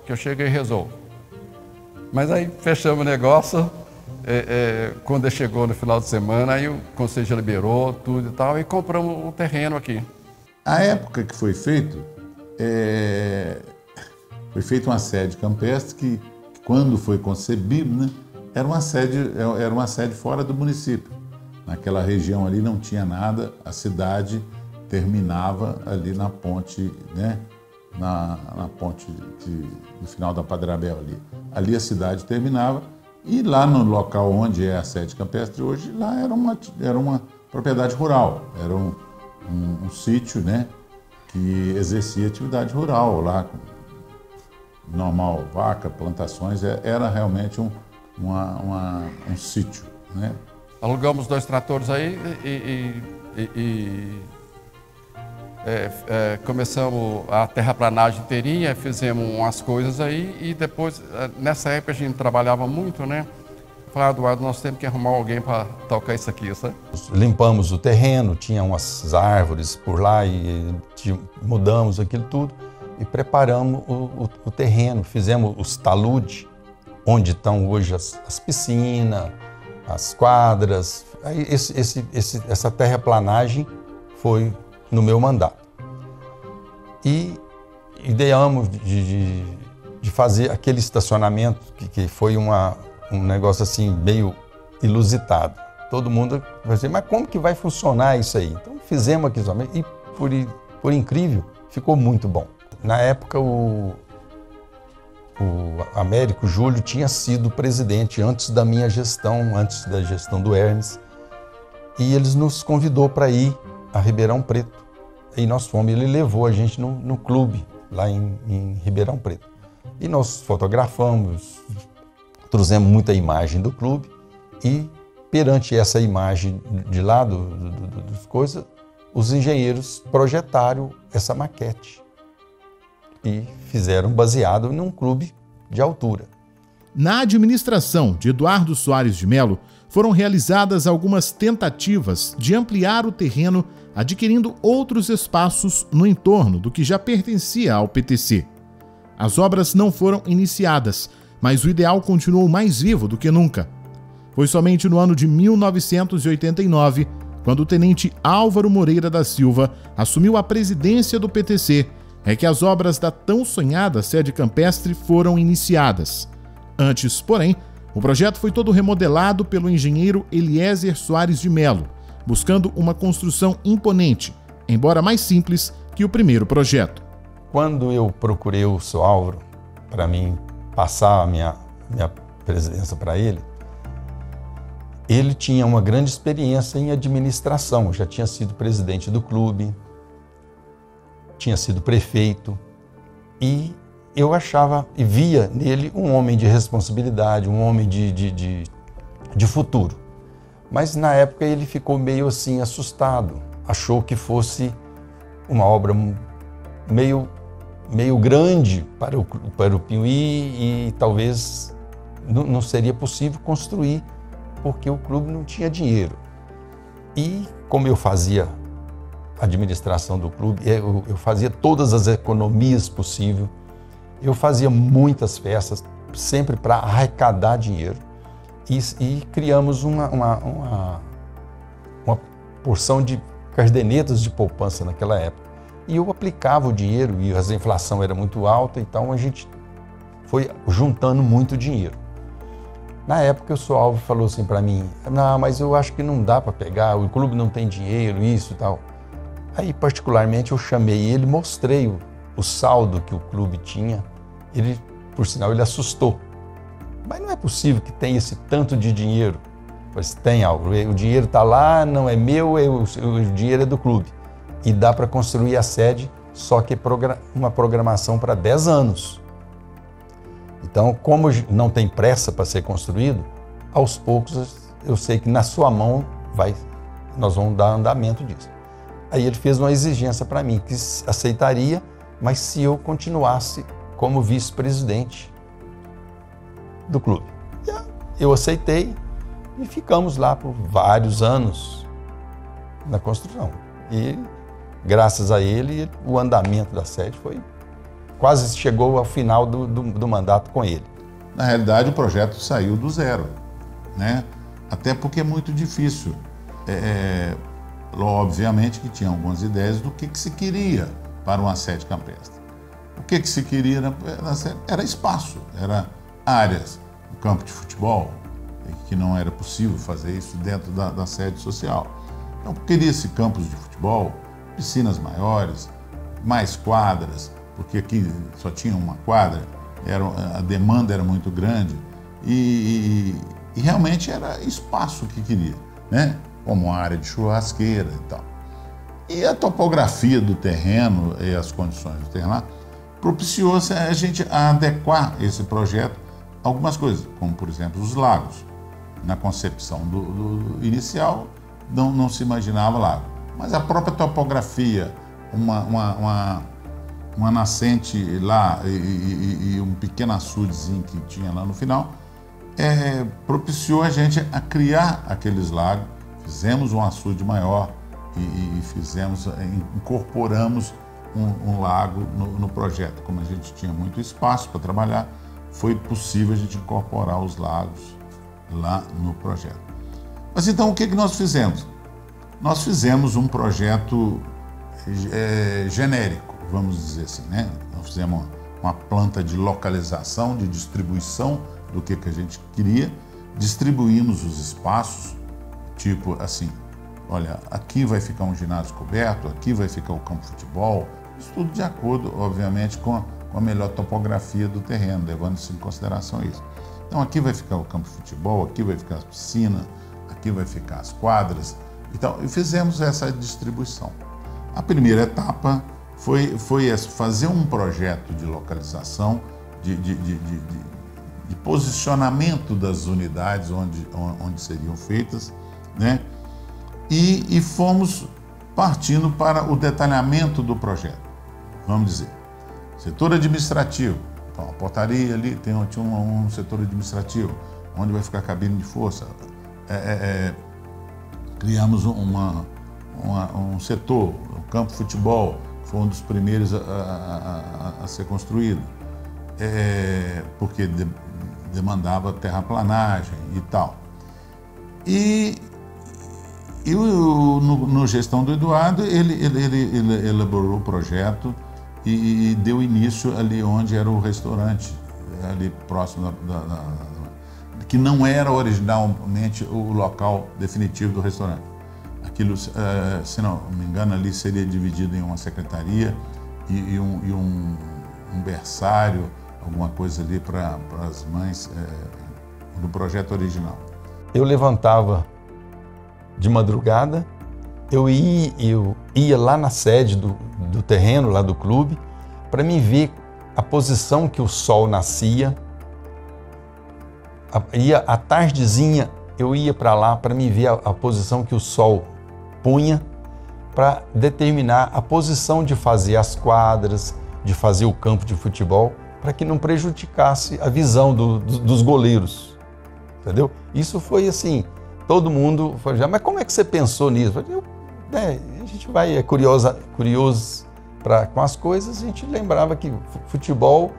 Speaker 14: que eu cheguei e resolvo. Mas aí fechamos o negócio, quando ele chegou no final de semana, aí o conselho já liberou tudo e tal, e compramos o terreno aqui.
Speaker 13: A época que foi feito, foi feita uma sede campestre que quando foi concebido, né, era uma sede fora do município. Naquela região ali não tinha nada, a cidade terminava ali na ponte, né, na ponte no final da Padre Abel ali. Ali a cidade terminava e lá no local onde é a sede campestre hoje, lá era uma propriedade rural, era um sítio, né, que exercia atividade rural lá, normal, vaca, plantações, era realmente um sítio, né?
Speaker 14: Alugamos 2 tratores aí começamos a terraplanagem inteirinha, fizemos umas coisas aí e depois, nessa época a gente trabalhava muito, né? Falei, Eduardo, nós temos que arrumar alguém para tocar isso aqui, sabe?
Speaker 11: Limpamos o terreno, tinha umas árvores por lá e mudamos aquilo tudo e preparamos o terreno, fizemos os taludes, onde estão hoje as piscinas, as quadras. Aí essa terraplanagem foi no meu mandato. E ideamos de fazer aquele estacionamento que foi um negócio assim meio ilusitado. Todo mundo vai dizer, mas como que vai funcionar isso aí? Então fizemos aqui somente e por incrível, ficou muito bom. Na época o Américo Júlio tinha sido presidente antes da minha gestão, antes da gestão do Hermes, e eles nos convidou para ir a Ribeirão Preto. E nós fomos, ele levou a gente no clube, lá em Ribeirão Preto. E nós fotografamos, trouxemos muita imagem do clube e perante essa imagem de lá das coisas, os engenheiros projetaram essa maquete e fizeram baseado num clube de altura.
Speaker 1: Na administração de Eduardo Soares de Mello, foram realizadas algumas tentativas de ampliar o terreno, adquirindo outros espaços no entorno do que já pertencia ao PTC. As obras não foram iniciadas, mas o ideal continuou mais vivo do que nunca. Foi somente no ano de 1989, quando o tenente Álvaro Moreira da Silva assumiu a presidência do PTC, que as obras da tão sonhada sede campestre foram iniciadas. Antes, porém, o projeto foi todo remodelado pelo engenheiro Eliezer Soares de Mello, buscando uma construção imponente, embora mais simples que o primeiro projeto.
Speaker 11: Quando eu procurei o seu Álvaro para mim passar a minha presença para ele
Speaker 15: ele tinha uma grande experiência em administração, já tinha sido presidente do clube, tinha sido prefeito, e eu achava e via nele um homem de responsabilidade, um homem de futuro. Mas na época ele ficou meio assim assustado, achou que fosse uma obra meio grande para o Piuí e talvez não seria possível construir porque o clube não tinha dinheiro. E como eu fazia a administração do clube, eu fazia todas as economias possíveis, eu fazia muitas festas, sempre para arrecadar dinheiro. E criamos uma porção de cadernetas de poupança naquela época. E eu aplicava o dinheiro, e a inflação era muito alta, então a gente foi juntando muito dinheiro. Na época o seu Alvo falou assim para mim, não, mas eu acho que não dá para pegar, o clube não tem dinheiro, isso e tal. Aí particularmente eu chamei ele, mostrei o saldo que o clube tinha, ele, por sinal, ele assustou. Mas não é possível que tenha esse tanto de dinheiro. Mas tem algo, o dinheiro está lá, não é meu, o dinheiro é do clube. E dá para construir a sede, só que uma programação para 10 anos. Então, como não tem pressa para ser construído, aos poucos eu sei que na sua mão nós vamos dar andamento disso. Aí ele fez uma exigência para mim, que aceitaria, mas se eu continuasse como vice-presidente do clube. Eu aceitei e ficamos lá por vários anos na construção. E graças a ele, o andamento da sede quase chegou ao final do mandato com ele.
Speaker 13: Na realidade, o projeto saiu do zero, né? Até porque é muito difícil. Obviamente que tinha algumas ideias do que se queria para uma sede campestre. O que se queria na sede era espaço, era áreas, um campo de futebol, que não era possível fazer isso dentro da sede social. Então, queria-se campos de futebol, piscinas maiores, mais quadras, porque aqui só tinha uma quadra, a demanda era muito grande e realmente era espaço que queria, né? Como uma área de churrasqueira e tal. E a topografia do terreno e as condições do terreno lá propiciou a gente a adequar esse projeto a algumas coisas, como por exemplo os lagos. Na concepção do inicial não se imaginava lago, mas a própria topografia, uma nascente lá e um pequeno açudezinho que tinha lá no final, propiciou a gente a criar aqueles lagos. Fizemos um açude maior e incorporamos um lago no projeto. Como a gente tinha muito espaço para trabalhar, foi possível a gente incorporar os lagos lá no projeto. Mas então o que nós fizemos? Nós fizemos um projeto genérico, vamos dizer assim, né? Nós fizemos uma planta de localização, de distribuição do que a gente queria, distribuímos os espaços, tipo assim, olha, aqui vai ficar um ginásio coberto, aqui vai ficar o campo de futebol, isso tudo de acordo, obviamente, com a melhor topografia do terreno, levando-se em consideração isso. Então aqui vai ficar o campo de futebol, aqui vai ficar a piscina, aqui vai ficar as quadras, e fizemos essa distribuição. A primeira etapa foi fazer um projeto de localização, de posicionamento das unidades onde seriam feitas, né? E fomos partindo para o detalhamento do projeto. Vamos dizer, setor administrativo. Então, a portaria ali tinha um setor administrativo, onde vai ficar a cabine de força. Criamos um setor, o campo de futebol, que foi um dos primeiros a ser construído, porque demandava terraplanagem e tal. E no gestão do Eduardo, ele elaborou o projeto e deu início ali onde era o restaurante, ali próximo que não era originalmente o local definitivo do restaurante. Aquilo, se não me engano, ali seria dividido em uma secretaria e um berçário, alguma coisa ali para as mães do projeto original.
Speaker 15: eu levantava de madrugada, eu ia lá na sede do terreno, lá do clube, para me ver a posição que o sol nascia. À tardezinha, eu ia para lá para me ver a posição que o sol punha, para determinar a posição de fazer as quadras, de fazer o campo de futebol, para que não prejudicasse a visão dos goleiros, entendeu? Isso foi assim, todo mundo foi já, mas como é que você pensou nisso? A gente é curioso com as coisas, a gente lembrava que futebol,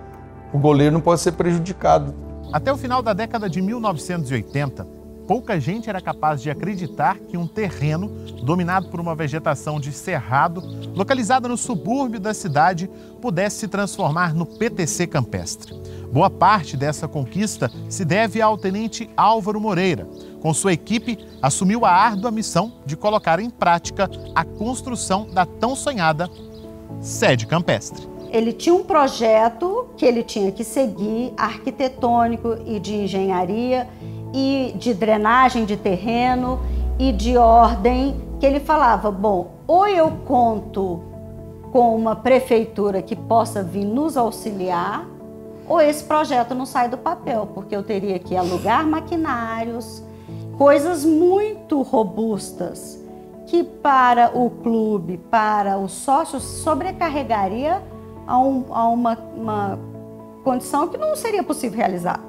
Speaker 15: o goleiro não pode ser prejudicado.
Speaker 1: Até o final da década de 1980, pouca gente era capaz de acreditar que um terreno dominado por uma vegetação de cerrado, localizada no subúrbio da cidade, pudesse se transformar no PTC Campestre. Boa parte dessa conquista se deve ao tenente Álvaro Moreira. Com sua equipe, assumiu a árdua missão de colocar em prática a construção da tão sonhada sede campestre.
Speaker 16: Ele tinha um projeto que ele tinha que seguir, arquitetônico e de engenharia, e de drenagem de terreno e de ordem, que ele falava, bom, ou eu conto com uma prefeitura que possa vir nos auxiliar, ou esse projeto não sai do papel, porque eu teria que alugar maquinários, coisas muito robustas, que para o clube, para os sócios, sobrecarregaria a uma condição que não seria possível realizar.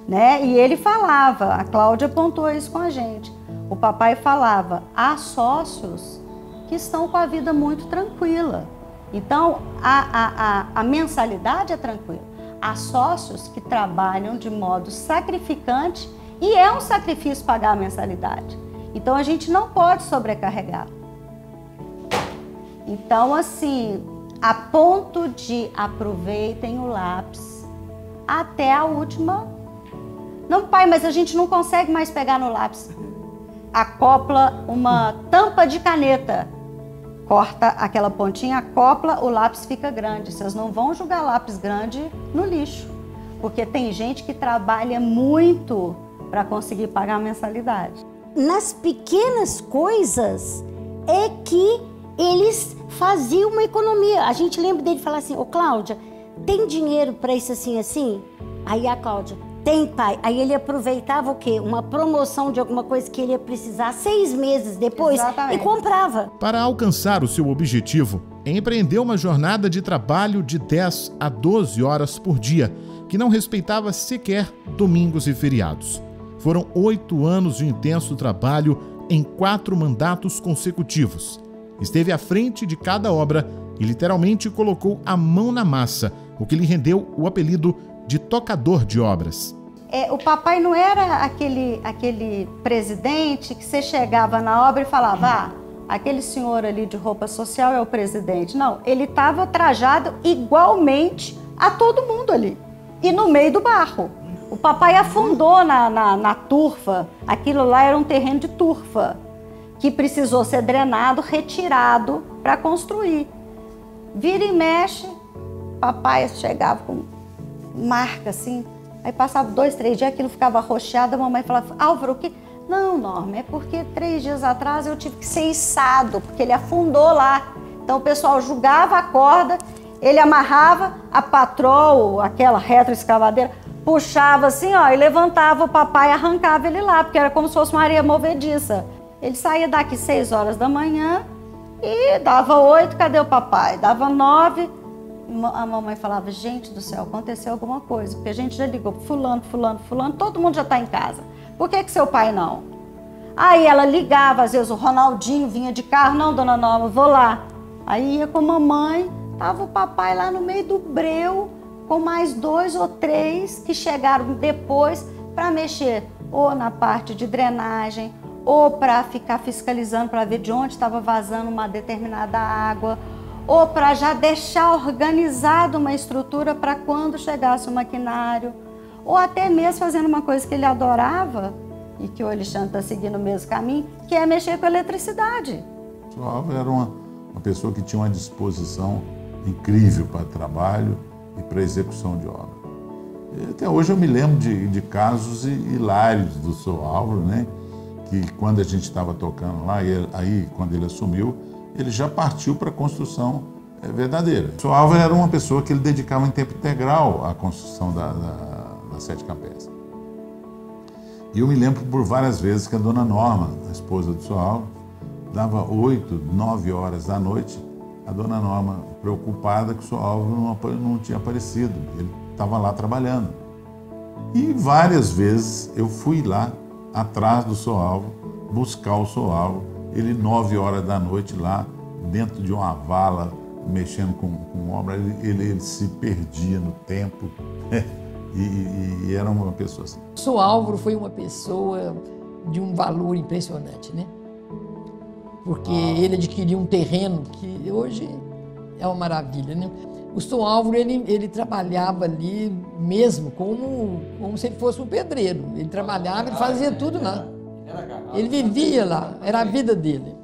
Speaker 16: Né? E ele falava, a Cláudia apontou isso com a gente, o papai falava, há sócios que estão com a vida muito tranquila, então a mensalidade é tranquila, há sócios que trabalham de modo sacrificante e é um sacrifício pagar a mensalidade, então a gente não pode sobrecarregar. Então assim, a ponto de aproveitem o lápis até a última. Não, pai, mas a gente não consegue mais pegar no lápis. Acopla uma tampa de caneta. Corta aquela pontinha, acopla, o lápis fica grande. Vocês não vão jogar lápis grande no lixo. Porque tem gente que trabalha muito para conseguir pagar a mensalidade.
Speaker 17: Nas pequenas coisas é que eles faziam uma economia. A gente lembra dele falar assim, ô Cláudia, tem dinheiro para isso assim, assim? Aí a Cláudia, tem, pai. Aí ele aproveitava o quê? Uma promoção de alguma coisa que ele ia precisar 6 meses depois. Exatamente. E comprava.
Speaker 1: Para alcançar o seu objetivo, empreendeu uma jornada de trabalho de 10 a 12 horas por dia, que não respeitava sequer domingos e feriados. Foram 8 anos de intenso trabalho em 4 mandatos consecutivos. Esteve à frente de cada obra e literalmente colocou a mão na massa, o que lhe rendeu o apelido de tocador de obras.
Speaker 16: O papai não era aquele presidente que você chegava na obra e falava, aquele senhor ali de roupa social é o presidente. Não, ele estava trajado igualmente a todo mundo ali. E no meio do barro. O papai afundou na turfa. Aquilo lá era um terreno de turfa, que precisou ser drenado, retirado para construir. Vira e mexe, papai chegava com marca assim, aí passava 2, 3 dias, aquilo ficava arroxeado, a mamãe falava, Álvaro, o que? Não, Norma, é porque 3 dias atrás eu tive que ser içado, porque ele afundou lá. Então o pessoal jogava a corda, ele amarrava a patrol, aquela retroescavadeira, puxava assim, ó, e levantava o papai e arrancava ele lá, porque era como se fosse uma areia movediça. Ele saía daqui 6 horas da manhã e dava 8, cadê o papai? Dava 9, a mamãe falava, gente do céu, aconteceu alguma coisa, porque a gente já ligou, fulano, todo mundo já está em casa. Por que seu pai não? Aí ela ligava, às vezes o Ronaldinho vinha de carro, não, dona Norma, vou lá. Aí ia com a mamãe, tava o papai lá no meio do breu, com mais 2 ou 3 que chegaram depois para mexer ou na parte de drenagem, ou para ficar fiscalizando para ver de onde estava vazando uma determinada água, ou para já deixar organizado uma estrutura para quando chegasse o maquinário, ou até mesmo fazendo uma coisa que ele adorava, e que o Alexandre está seguindo o mesmo caminho, que é mexer com a eletricidade.
Speaker 13: O Álvaro era uma pessoa que tinha uma disposição incrível para trabalho e para execução de obra. Até hoje eu me lembro de casos hilários do seu Álvaro, né? Que quando a gente estava tocando lá, aí quando ele assumiu, ele já partiu para a construção verdadeira. O seu Álvaro era uma pessoa que ele dedicava em tempo integral à construção da sede campestre. E eu me lembro por várias vezes que a dona Norma, a esposa do seu Álvaro, dava 8, 9 horas da noite, a dona Norma, preocupada que o seu Álvaro não tinha aparecido, ele estava lá trabalhando. E várias vezes eu fui lá, atrás do seu Álvaro, buscar o seu Álvaro, ele 9 horas da noite lá, dentro de uma vala, mexendo com obra, ele se perdia no tempo, e era uma pessoa assim.
Speaker 6: O seu Álvaro foi uma pessoa de um valor impressionante, né? Porque ele adquiriu um terreno que hoje é uma maravilha, né? O seu Álvaro, ele trabalhava ali mesmo como se ele fosse um pedreiro. Ele trabalhava, ele fazia tudo lá. Ele vivia lá, era a vida dele.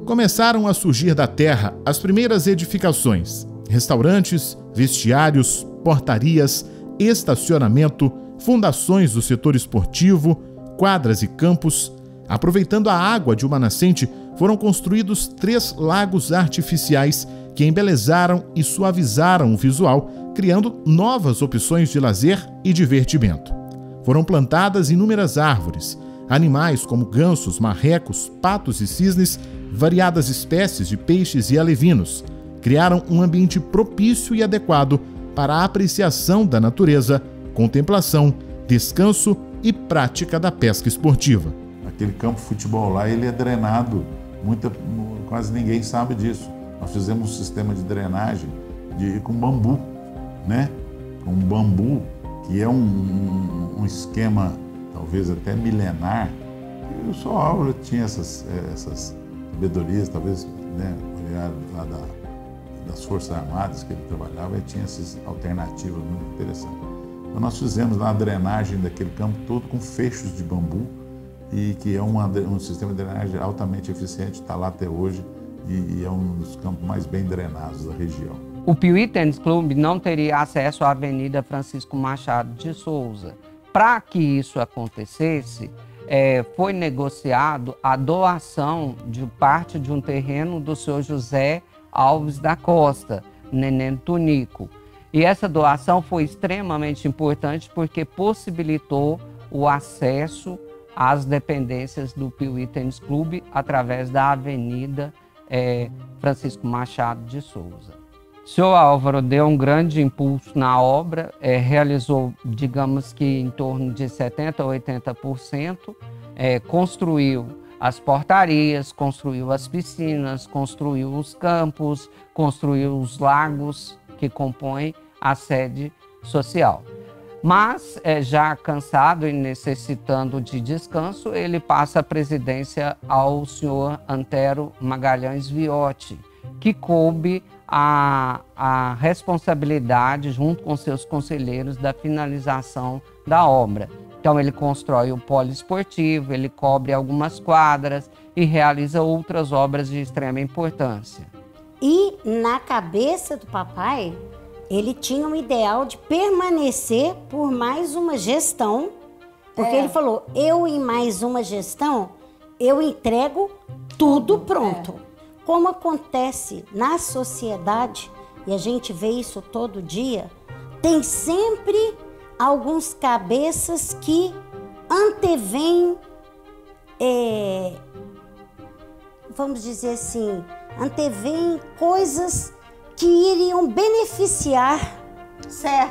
Speaker 1: Começaram a surgir da terra as primeiras edificações, restaurantes, vestiários, portarias, estacionamento, fundações do setor esportivo, quadras e campos. Aproveitando a água de uma nascente, foram construídos 3 lagos artificiais que embelezaram e suavizaram o visual, criando novas opções de lazer e divertimento. Foram plantadas inúmeras árvores, animais como gansos, marrecos, patos e cisnes, variadas espécies de peixes e alevinos. Criaram um ambiente propício e adequado para a apreciação da natureza, contemplação, descanso e prática da pesca esportiva.
Speaker 13: Aquele campo de futebol lá, ele é drenado, quase ninguém sabe disso. Nós fizemos um sistema de drenagem com bambu, né? Com bambu, que é um esquema talvez até milenar. E o seu Álvaro tinha essas sabedorias, talvez, né, olhar lá das Forças Armadas que ele trabalhava, e tinha essas alternativas muito interessantes. Então nós fizemos lá a drenagem daquele campo todo com fechos de bambu, e que é um sistema de drenagem altamente eficiente, está lá até hoje, e é um dos campos mais bem drenados da região.
Speaker 2: O Piuí Tênis Clube não teria acesso à Avenida Francisco Machado de Souza. Para que isso acontecesse, foi negociado a doação de parte de um terreno do senhor José Alves da Costa, Neném Tunico. E essa doação foi extremamente importante porque possibilitou o acesso às dependências do Piuí Tênis Clube através da Avenida Francisco Machado de Souza. O senhor Álvaro deu um grande impulso na obra, realizou, digamos que em torno de 70% a 80%, construiu as portarias, construiu as piscinas, construiu os campos, construiu os lagos que compõem a sede social. Mas, já cansado e necessitando de descanso, ele passa a presidência ao senhor Antero Magalhães Viotti, que coube a responsabilidade, junto com seus conselheiros, da finalização da obra. Então ele constrói o poliesportivo, ele cobre algumas quadras e realiza outras obras de extrema importância.
Speaker 17: E na cabeça do papai, ele tinha um ideal de permanecer por mais uma gestão, porque ele falou, eu em mais uma gestão, eu entrego tudo pronto. Como acontece na sociedade, e a gente vê isso todo dia, tem sempre alguns cabeças que antevêm, vamos dizer assim, antevêm coisas que iriam beneficiar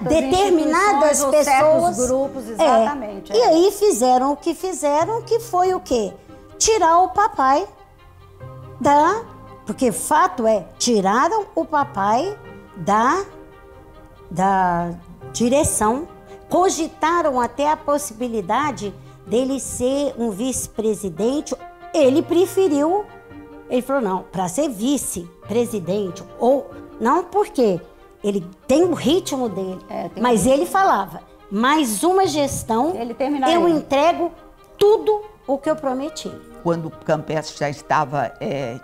Speaker 17: determinadas pessoas,
Speaker 16: certos grupos, exatamente.
Speaker 17: E aí fizeram o que foi o quê? Tirar o papai porque fato é, tiraram o papai da direção, cogitaram até a possibilidade dele ser um vice-presidente. Ele preferiu, ele falou, não, para ser vice-presidente, ou não, porque ele tem o ritmo dele, mas ele falava, mais uma gestão, eu entrego tudo o que eu prometi.
Speaker 7: Quando o Campestre já estava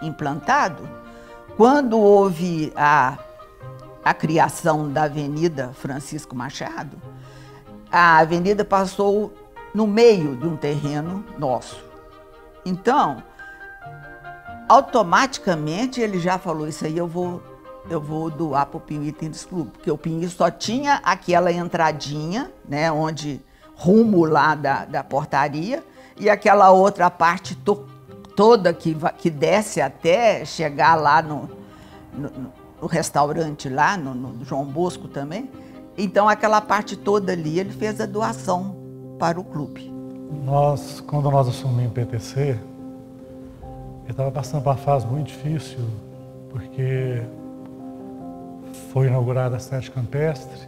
Speaker 7: implantado, quando houve a criação da Avenida Francisco Machado, a avenida passou no meio de um terreno nosso. Então, automaticamente ele já falou, isso aí eu vou doar para o Pinhuí Tênis Clube, porque o Pinhuí só tinha aquela entradinha, né, onde rumo lá da portaria, e aquela outra parte toda que desce até chegar lá no restaurante lá, no João Bosco também. Então aquela parte toda ali ele fez a doação para o clube.
Speaker 18: Quando nós assumimos o PTC, ele estava passando por uma fase muito difícil, porque foi inaugurada a sede campestre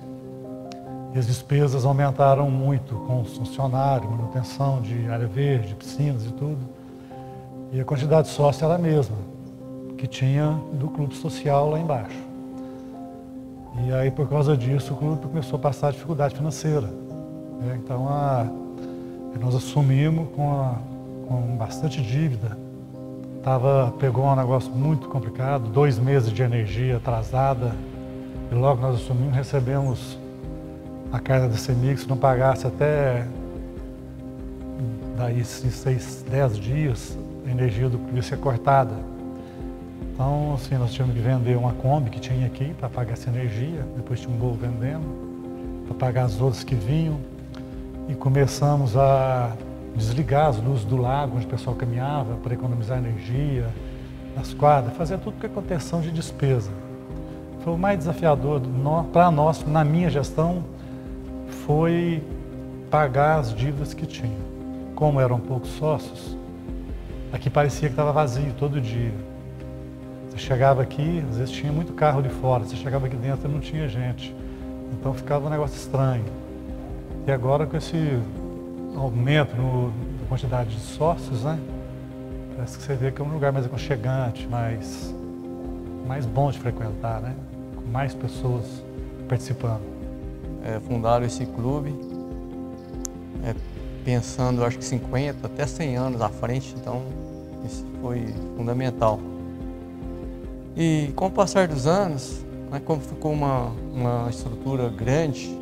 Speaker 18: e as despesas aumentaram muito com os funcionários, manutenção de área verde, piscinas e tudo. E a quantidade de sócio era a mesma que tinha do clube social lá embaixo. E aí, por causa disso, o clube começou a passar dificuldade financeira. Né? Então, nós assumimos com bastante dívida. Pegou um negócio muito complicado, 2 meses de energia atrasada. E logo nós assumimos, recebemos a carta da CEMIG, se não pagasse até daí 6, 10 dias, a energia do clube ia ser cortada. Então, assim, nós tínhamos que vender uma Kombi que tinha aqui para pagar essa energia, depois tinha um Gol vendendo, para pagar as outras que vinham. E começamos a desligar as luzes do lago, onde o pessoal caminhava, para economizar energia, nas quadras, fazer tudo com a contenção de despesa. Foi o mais desafiador para nós, na minha gestão, foi pagar as dívidas que tinha. Como eram poucos sócios, aqui parecia que estava vazio todo dia. Você chegava aqui, às vezes tinha muito carro de fora, você chegava aqui dentro e não tinha gente. Então ficava um negócio estranho. E agora com esse aumento na quantidade de sócios, né? Parece que você vê que é um lugar mais aconchegante, mais bom de frequentar, né? Com mais pessoas participando.
Speaker 19: Fundaram esse clube pensando, acho que 50 até 100 anos à frente, então isso foi fundamental. E com o passar dos anos, né, como ficou uma estrutura grande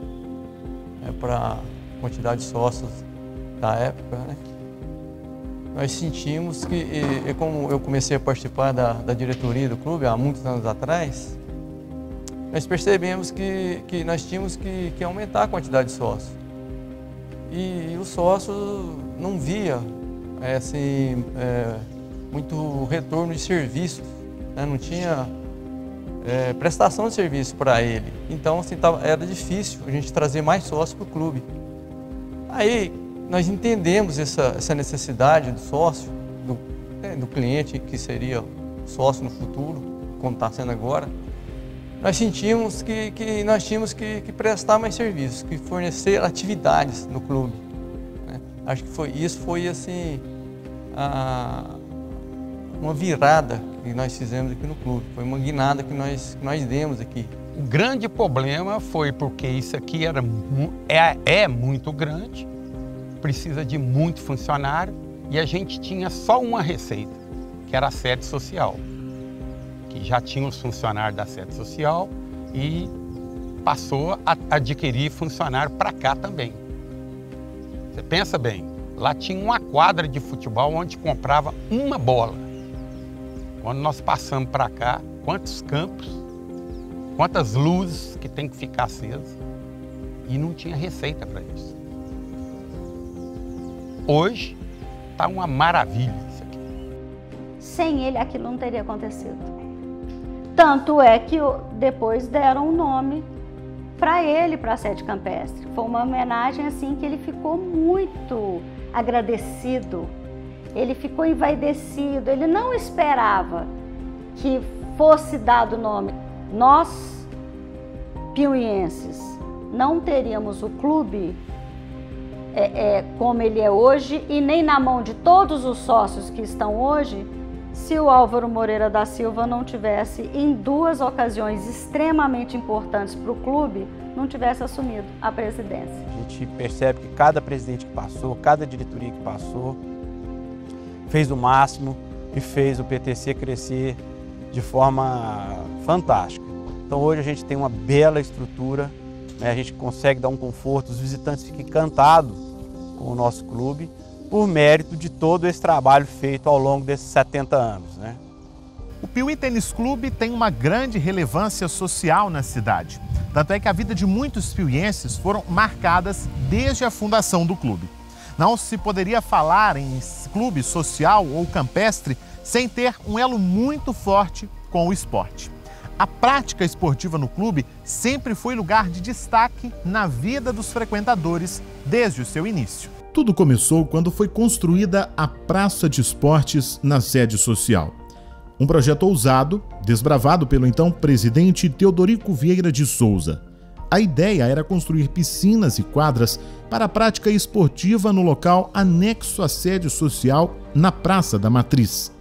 Speaker 19: para a quantidade de sócios da época, né, nós sentimos que, como eu comecei a participar da diretoria do clube há muitos anos atrás, nós percebemos que nós tínhamos que aumentar a quantidade de sócios. E o sócio não via muito retorno de serviços, né? Não tinha prestação de serviço para ele. Então assim, era difícil a gente trazer mais sócios para o clube. Aí nós entendemos essa necessidade do sócio, do cliente que seria sócio no futuro, como está sendo agora. Nós sentimos que nós tínhamos que prestar mais serviços, que fornecer atividades no clube, né? Acho que isso foi assim, uma virada que nós fizemos aqui no clube, foi uma guinada que nós demos aqui.
Speaker 11: O grande problema foi porque isso aqui é muito grande, precisa de muito funcionário e a gente tinha só uma receita, que era a sede social. Que já tinha os funcionários da sede social e passou a adquirir funcionário para cá também. Você pensa bem, lá tinha uma quadra de futebol onde comprava uma bola. Quando nós passamos para cá, quantos campos, quantas luzes que tem que ficar acesas e não tinha receita para isso. Hoje está uma maravilha isso aqui.
Speaker 16: Sem ele aquilo não teria acontecido. Tanto é que depois deram um nome para ele, para a sede campestre. Foi uma homenagem assim que ele ficou muito agradecido, ele ficou envaidecido, ele não esperava que fosse dado o nome. Nós, piuienses, não teríamos o clube como ele é hoje e nem na mão de todos os sócios que estão hoje, se o Álvaro Moreira da Silva não tivesse, em 2 ocasiões extremamente importantes para o clube, não tivesse assumido a presidência.
Speaker 20: A gente percebe que cada presidente que passou, cada diretoria que passou, fez o máximo e fez o PTC crescer de forma fantástica. Então hoje a gente tem uma bela estrutura, né? A gente consegue dar um conforto, os visitantes ficam encantados com o nosso clube, por mérito de todo esse trabalho feito ao longo desses 70 anos, né?
Speaker 1: O Piuí Tênis Clube tem uma grande relevância social na cidade. Tanto é que a vida de muitos piuienses foram marcadas desde a fundação do clube. Não se poderia falar em clube social ou campestre sem ter um elo muito forte com o esporte. A prática esportiva no clube sempre foi lugar de destaque na vida dos frequentadores desde o seu início. Tudo começou quando foi construída a Praça de Esportes na sede social. Um projeto ousado, desbravado pelo então presidente Teodorico Vieira de Souza. A ideia era construir piscinas e quadras para a prática esportiva no local anexo à sede social na Praça da Matriz.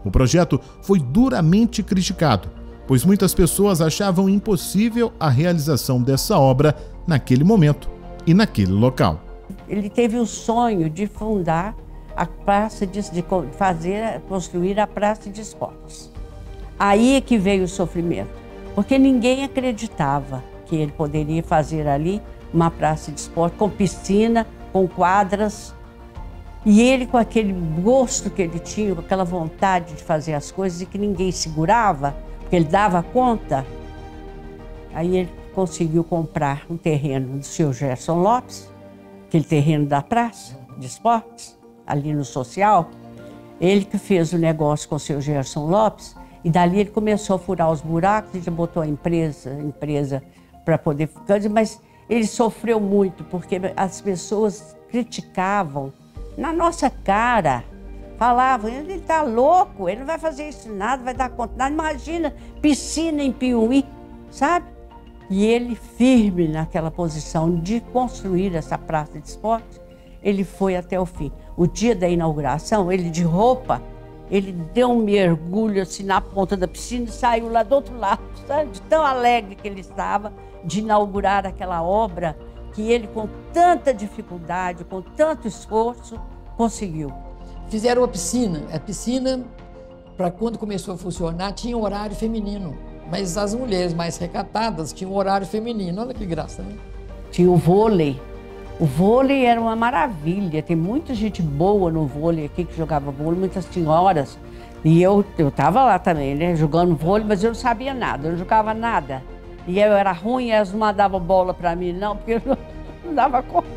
Speaker 1: O projeto foi duramente criticado, pois muitas pessoas achavam impossível a realização dessa obra naquele momento e naquele local.
Speaker 4: Ele teve o sonho de fundar a praça construir a praça de esportes. Aí é que veio o sofrimento, porque ninguém acreditava que ele poderia fazer ali uma praça de esporte com piscina, com quadras. E ele, com aquele gosto que ele tinha, com aquela vontade de fazer as coisas e que ninguém segurava, porque ele dava conta, aí ele conseguiu comprar um terreno do seu Gerson Lopes, aquele terreno da praça de esportes, ali no social. Ele que fez o negócio com o seu Gerson Lopes, e dali ele começou a furar os buracos, ele botou a empresa para poder ficar, mas ele sofreu muito, porque as pessoas criticavam na nossa cara, falavam, ele está louco, ele não vai fazer isso nada, vai dar conta nada, imagina piscina em Piuí, sabe? E ele, firme naquela posição de construir essa praça de esporte, ele foi até o fim. O dia da inauguração, ele de roupa, ele deu um mergulho assim na ponta da piscina e saiu lá do outro lado, sabe? De tão alegre que ele estava de inaugurar aquela obra que ele, com tanta dificuldade, com tanto esforço, conseguiu.
Speaker 6: Fizeram a piscina. A piscina, para quando começou a funcionar, tinha horário feminino. Mas as mulheres mais recatadas tinham horário feminino. Olha que graça, né?
Speaker 4: Tinha o vôlei. O vôlei era uma maravilha. Tem muita gente boa no vôlei aqui que jogava vôlei, muitas senhoras. E eu estava lá também, né? Jogando vôlei, mas eu não sabia nada, eu não jogava nada. E eu era ruim, elas não mandavam bola para mim, não, porque eu não dava conta.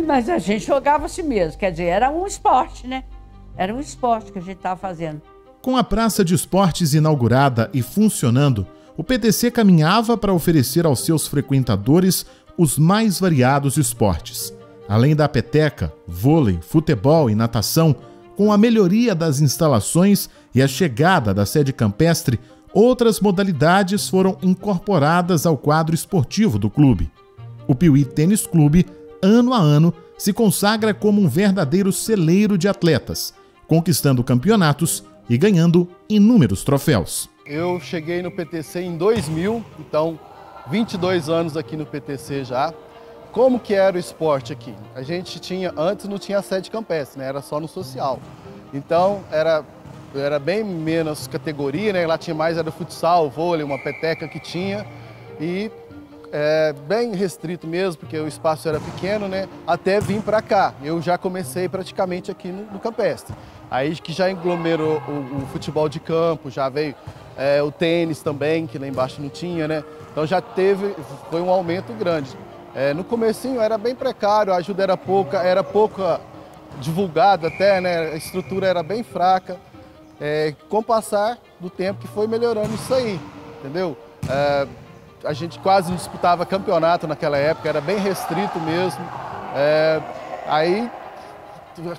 Speaker 4: Mas a gente jogava assim mesmo, quer dizer, era um esporte, né? Era um esporte que a gente estava fazendo.
Speaker 1: Com a Praça de Esportes inaugurada e funcionando, o PTC caminhava para oferecer aos seus frequentadores os mais variados esportes. Além da peteca, vôlei, futebol e natação, com a melhoria das instalações e a chegada da sede campestre, outras modalidades foram incorporadas ao quadro esportivo do clube. O Piuí Tênis Clube, ano a ano, se consagra como um verdadeiro celeiro de atletas, conquistando campeonatos e ganhando inúmeros troféus.
Speaker 21: Eu cheguei no PTC em 2000, então 22 anos aqui no PTC já. Como que era o esporte aqui? A gente tinha, antes não tinha sede campestre, né? Era só no social. Então era bem menos categoria, né? Lá tinha mais, era futsal, vôlei, uma peteca que tinha. E bem restrito mesmo, porque o espaço era pequeno, né? Até vir para cá. Eu já comecei praticamente aqui no campestre. Aí que já aglomerou o futebol de campo, já veio o tênis também, que lá embaixo não tinha, né? Então já foi um aumento grande. No comecinho era bem precário, a ajuda era pouca divulgada até, né? A estrutura era bem fraca. Com o passar do tempo que foi melhorando isso aí, entendeu? A gente quase não disputava campeonato naquela época, era bem restrito mesmo. Aí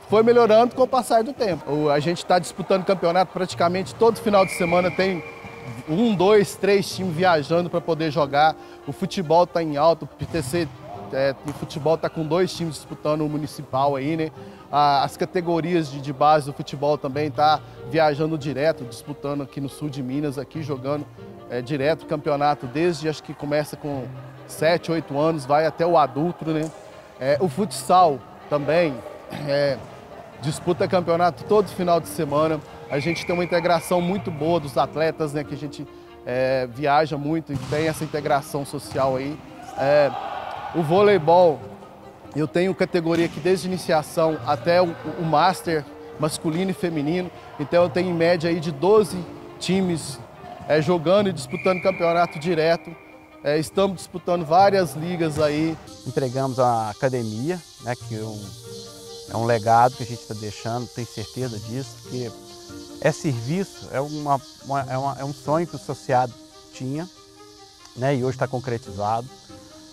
Speaker 21: foi melhorando com o passar do tempo. A gente está disputando campeonato praticamente todo final de semana, tem 1, 2, 3 times viajando para poder jogar. O futebol está em alta, o PTC o futebol está com 2 times disputando o municipal aí, né? As categorias de base do futebol também tá viajando direto, disputando aqui no sul de Minas, aqui jogando direto campeonato, desde acho que começa com 7, 8 anos, vai até o adulto, né? O futsal também disputa campeonato todo final de semana. A gente tem uma integração muito boa dos atletas, né? Que a gente viaja muito e tem essa integração social aí. O voleibol, eu tenho categoria aqui desde iniciação até o Master, masculino e feminino. Então eu tenho em média aí de 12 times jogando e disputando campeonato direto. Estamos disputando várias ligas aí.
Speaker 20: Entregamos a academia, né, que é um legado que a gente está deixando, tenho certeza disso, porque é serviço, é um sonho que o associado tinha, né, e hoje está concretizado.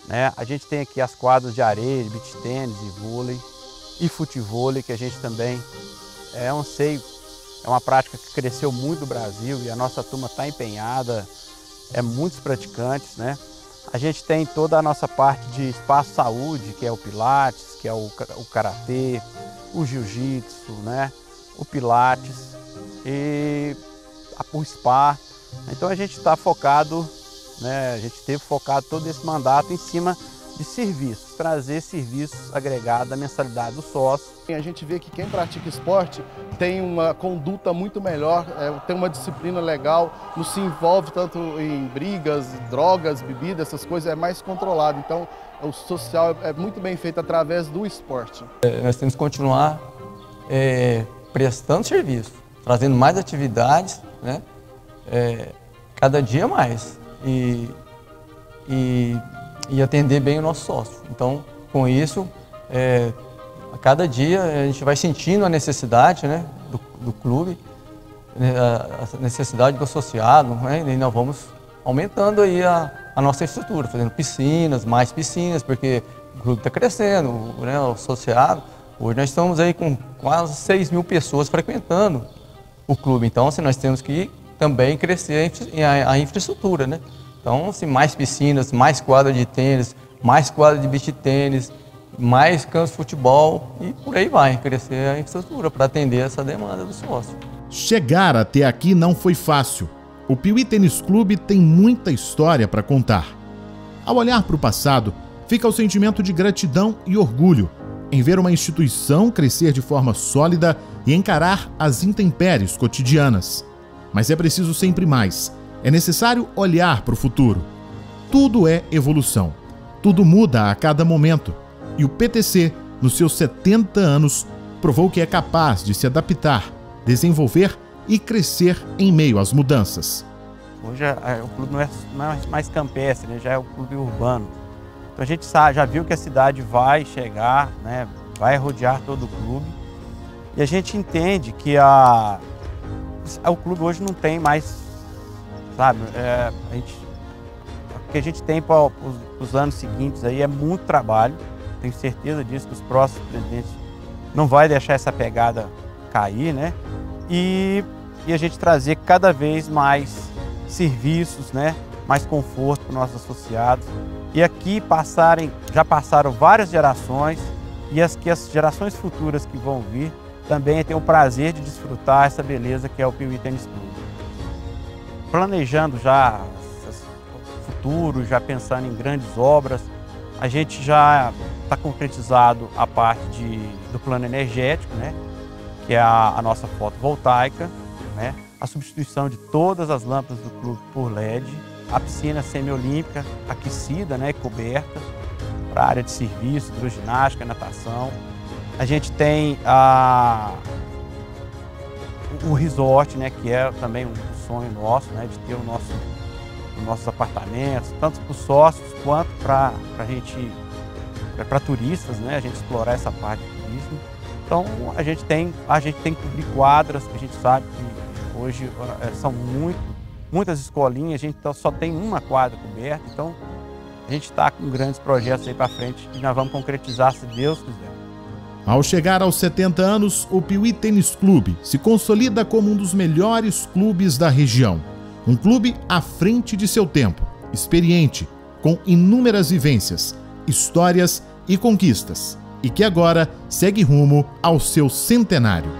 Speaker 20: Né? A gente tem aqui as quadras de areia, de beach tênis e vôlei, e futevôlei, que a gente também é uma prática que cresceu muito no Brasil e a nossa turma está empenhada, muitos praticantes, né? A gente tem toda a nossa parte de espaço saúde, que é o pilates, que é o karatê, o jiu-jitsu, né? O pilates e o spa. Então a gente está focado, né? A gente teve focado todo esse mandato em cima de serviços, trazer serviços agregados à mensalidade do sócio.
Speaker 21: A gente vê que quem pratica esporte tem uma conduta muito melhor, tem uma disciplina legal, não se envolve tanto em brigas, drogas, bebidas, essas coisas, é mais controlado. Então o social é muito bem feito através do esporte.
Speaker 19: Nós temos que continuar prestando serviço, trazendo mais atividades, né? Cada dia mais. E atender bem o nosso sócio. Então, com isso, a cada dia a gente vai sentindo a necessidade, né, do clube, a necessidade do associado, né, e nós vamos aumentando aí a nossa estrutura, fazendo piscinas, mais piscinas, porque o clube está crescendo, né, o associado. Hoje nós estamos aí com quase 6 mil pessoas frequentando o clube. Então, assim, nós temos que também crescer a infraestrutura, né? Então, assim, mais piscinas, mais quadra de tênis, mais quadra de beach tênis, mais campos de futebol e por aí vai, crescer a infraestrutura para atender essa demanda do sócio.
Speaker 1: Chegar até aqui não foi fácil. O Piuí Tênis Clube tem muita história para contar. Ao olhar para o passado, fica o sentimento de gratidão e orgulho em ver uma instituição crescer de forma sólida e encarar as intempéries cotidianas. Mas é preciso sempre mais. É necessário olhar para o futuro. Tudo é evolução. Tudo muda a cada momento. E o PTC, nos seus 70 anos, provou que é capaz de se adaptar, desenvolver e crescer em meio às mudanças.
Speaker 20: Hoje o clube não é mais campestre, né? Já é o clube urbano. Então a gente já viu que a cidade vai chegar, né? Vai rodear todo o clube. E a gente entende que o clube hoje não tem mais, sabe, o que a gente tem para os anos seguintes aí é muito trabalho. Tenho certeza disso, que os próximos presidentes não vai deixar essa pegada cair, né? E a gente trazer cada vez mais serviços, né? Mais conforto para os nossos associados. E aqui já passaram várias gerações e as gerações futuras que vão vir também têm o prazer de desfrutar essa beleza que é o Piuí Tênis Clube. Planejando já o futuro, já pensando em grandes obras, a gente já está concretizado a parte do plano energético, né? Que é a nossa fotovoltaica, né? A substituição de todas as lâmpadas do clube por LED, a piscina semiolímpica aquecida, né? Coberta, para a área de serviço, hidroginástica, natação. A gente tem o resort, né? Que é também um sonho nosso, né? De ter os nossos apartamentos, tanto para os sócios quanto para turistas, né? A gente explorar essa parte do turismo. Então a gente tem que cobrir quadras, que a gente sabe que hoje são muitas escolinhas, a gente só tem uma quadra coberta, então a gente está com grandes projetos aí para frente e nós vamos concretizar se Deus quiser.
Speaker 1: Ao chegar aos 70 anos, o Piuí Tênis Clube se consolida como um dos melhores clubes da região. Um clube à frente de seu tempo, experiente, com inúmeras vivências, histórias e conquistas, e que agora segue rumo ao seu centenário.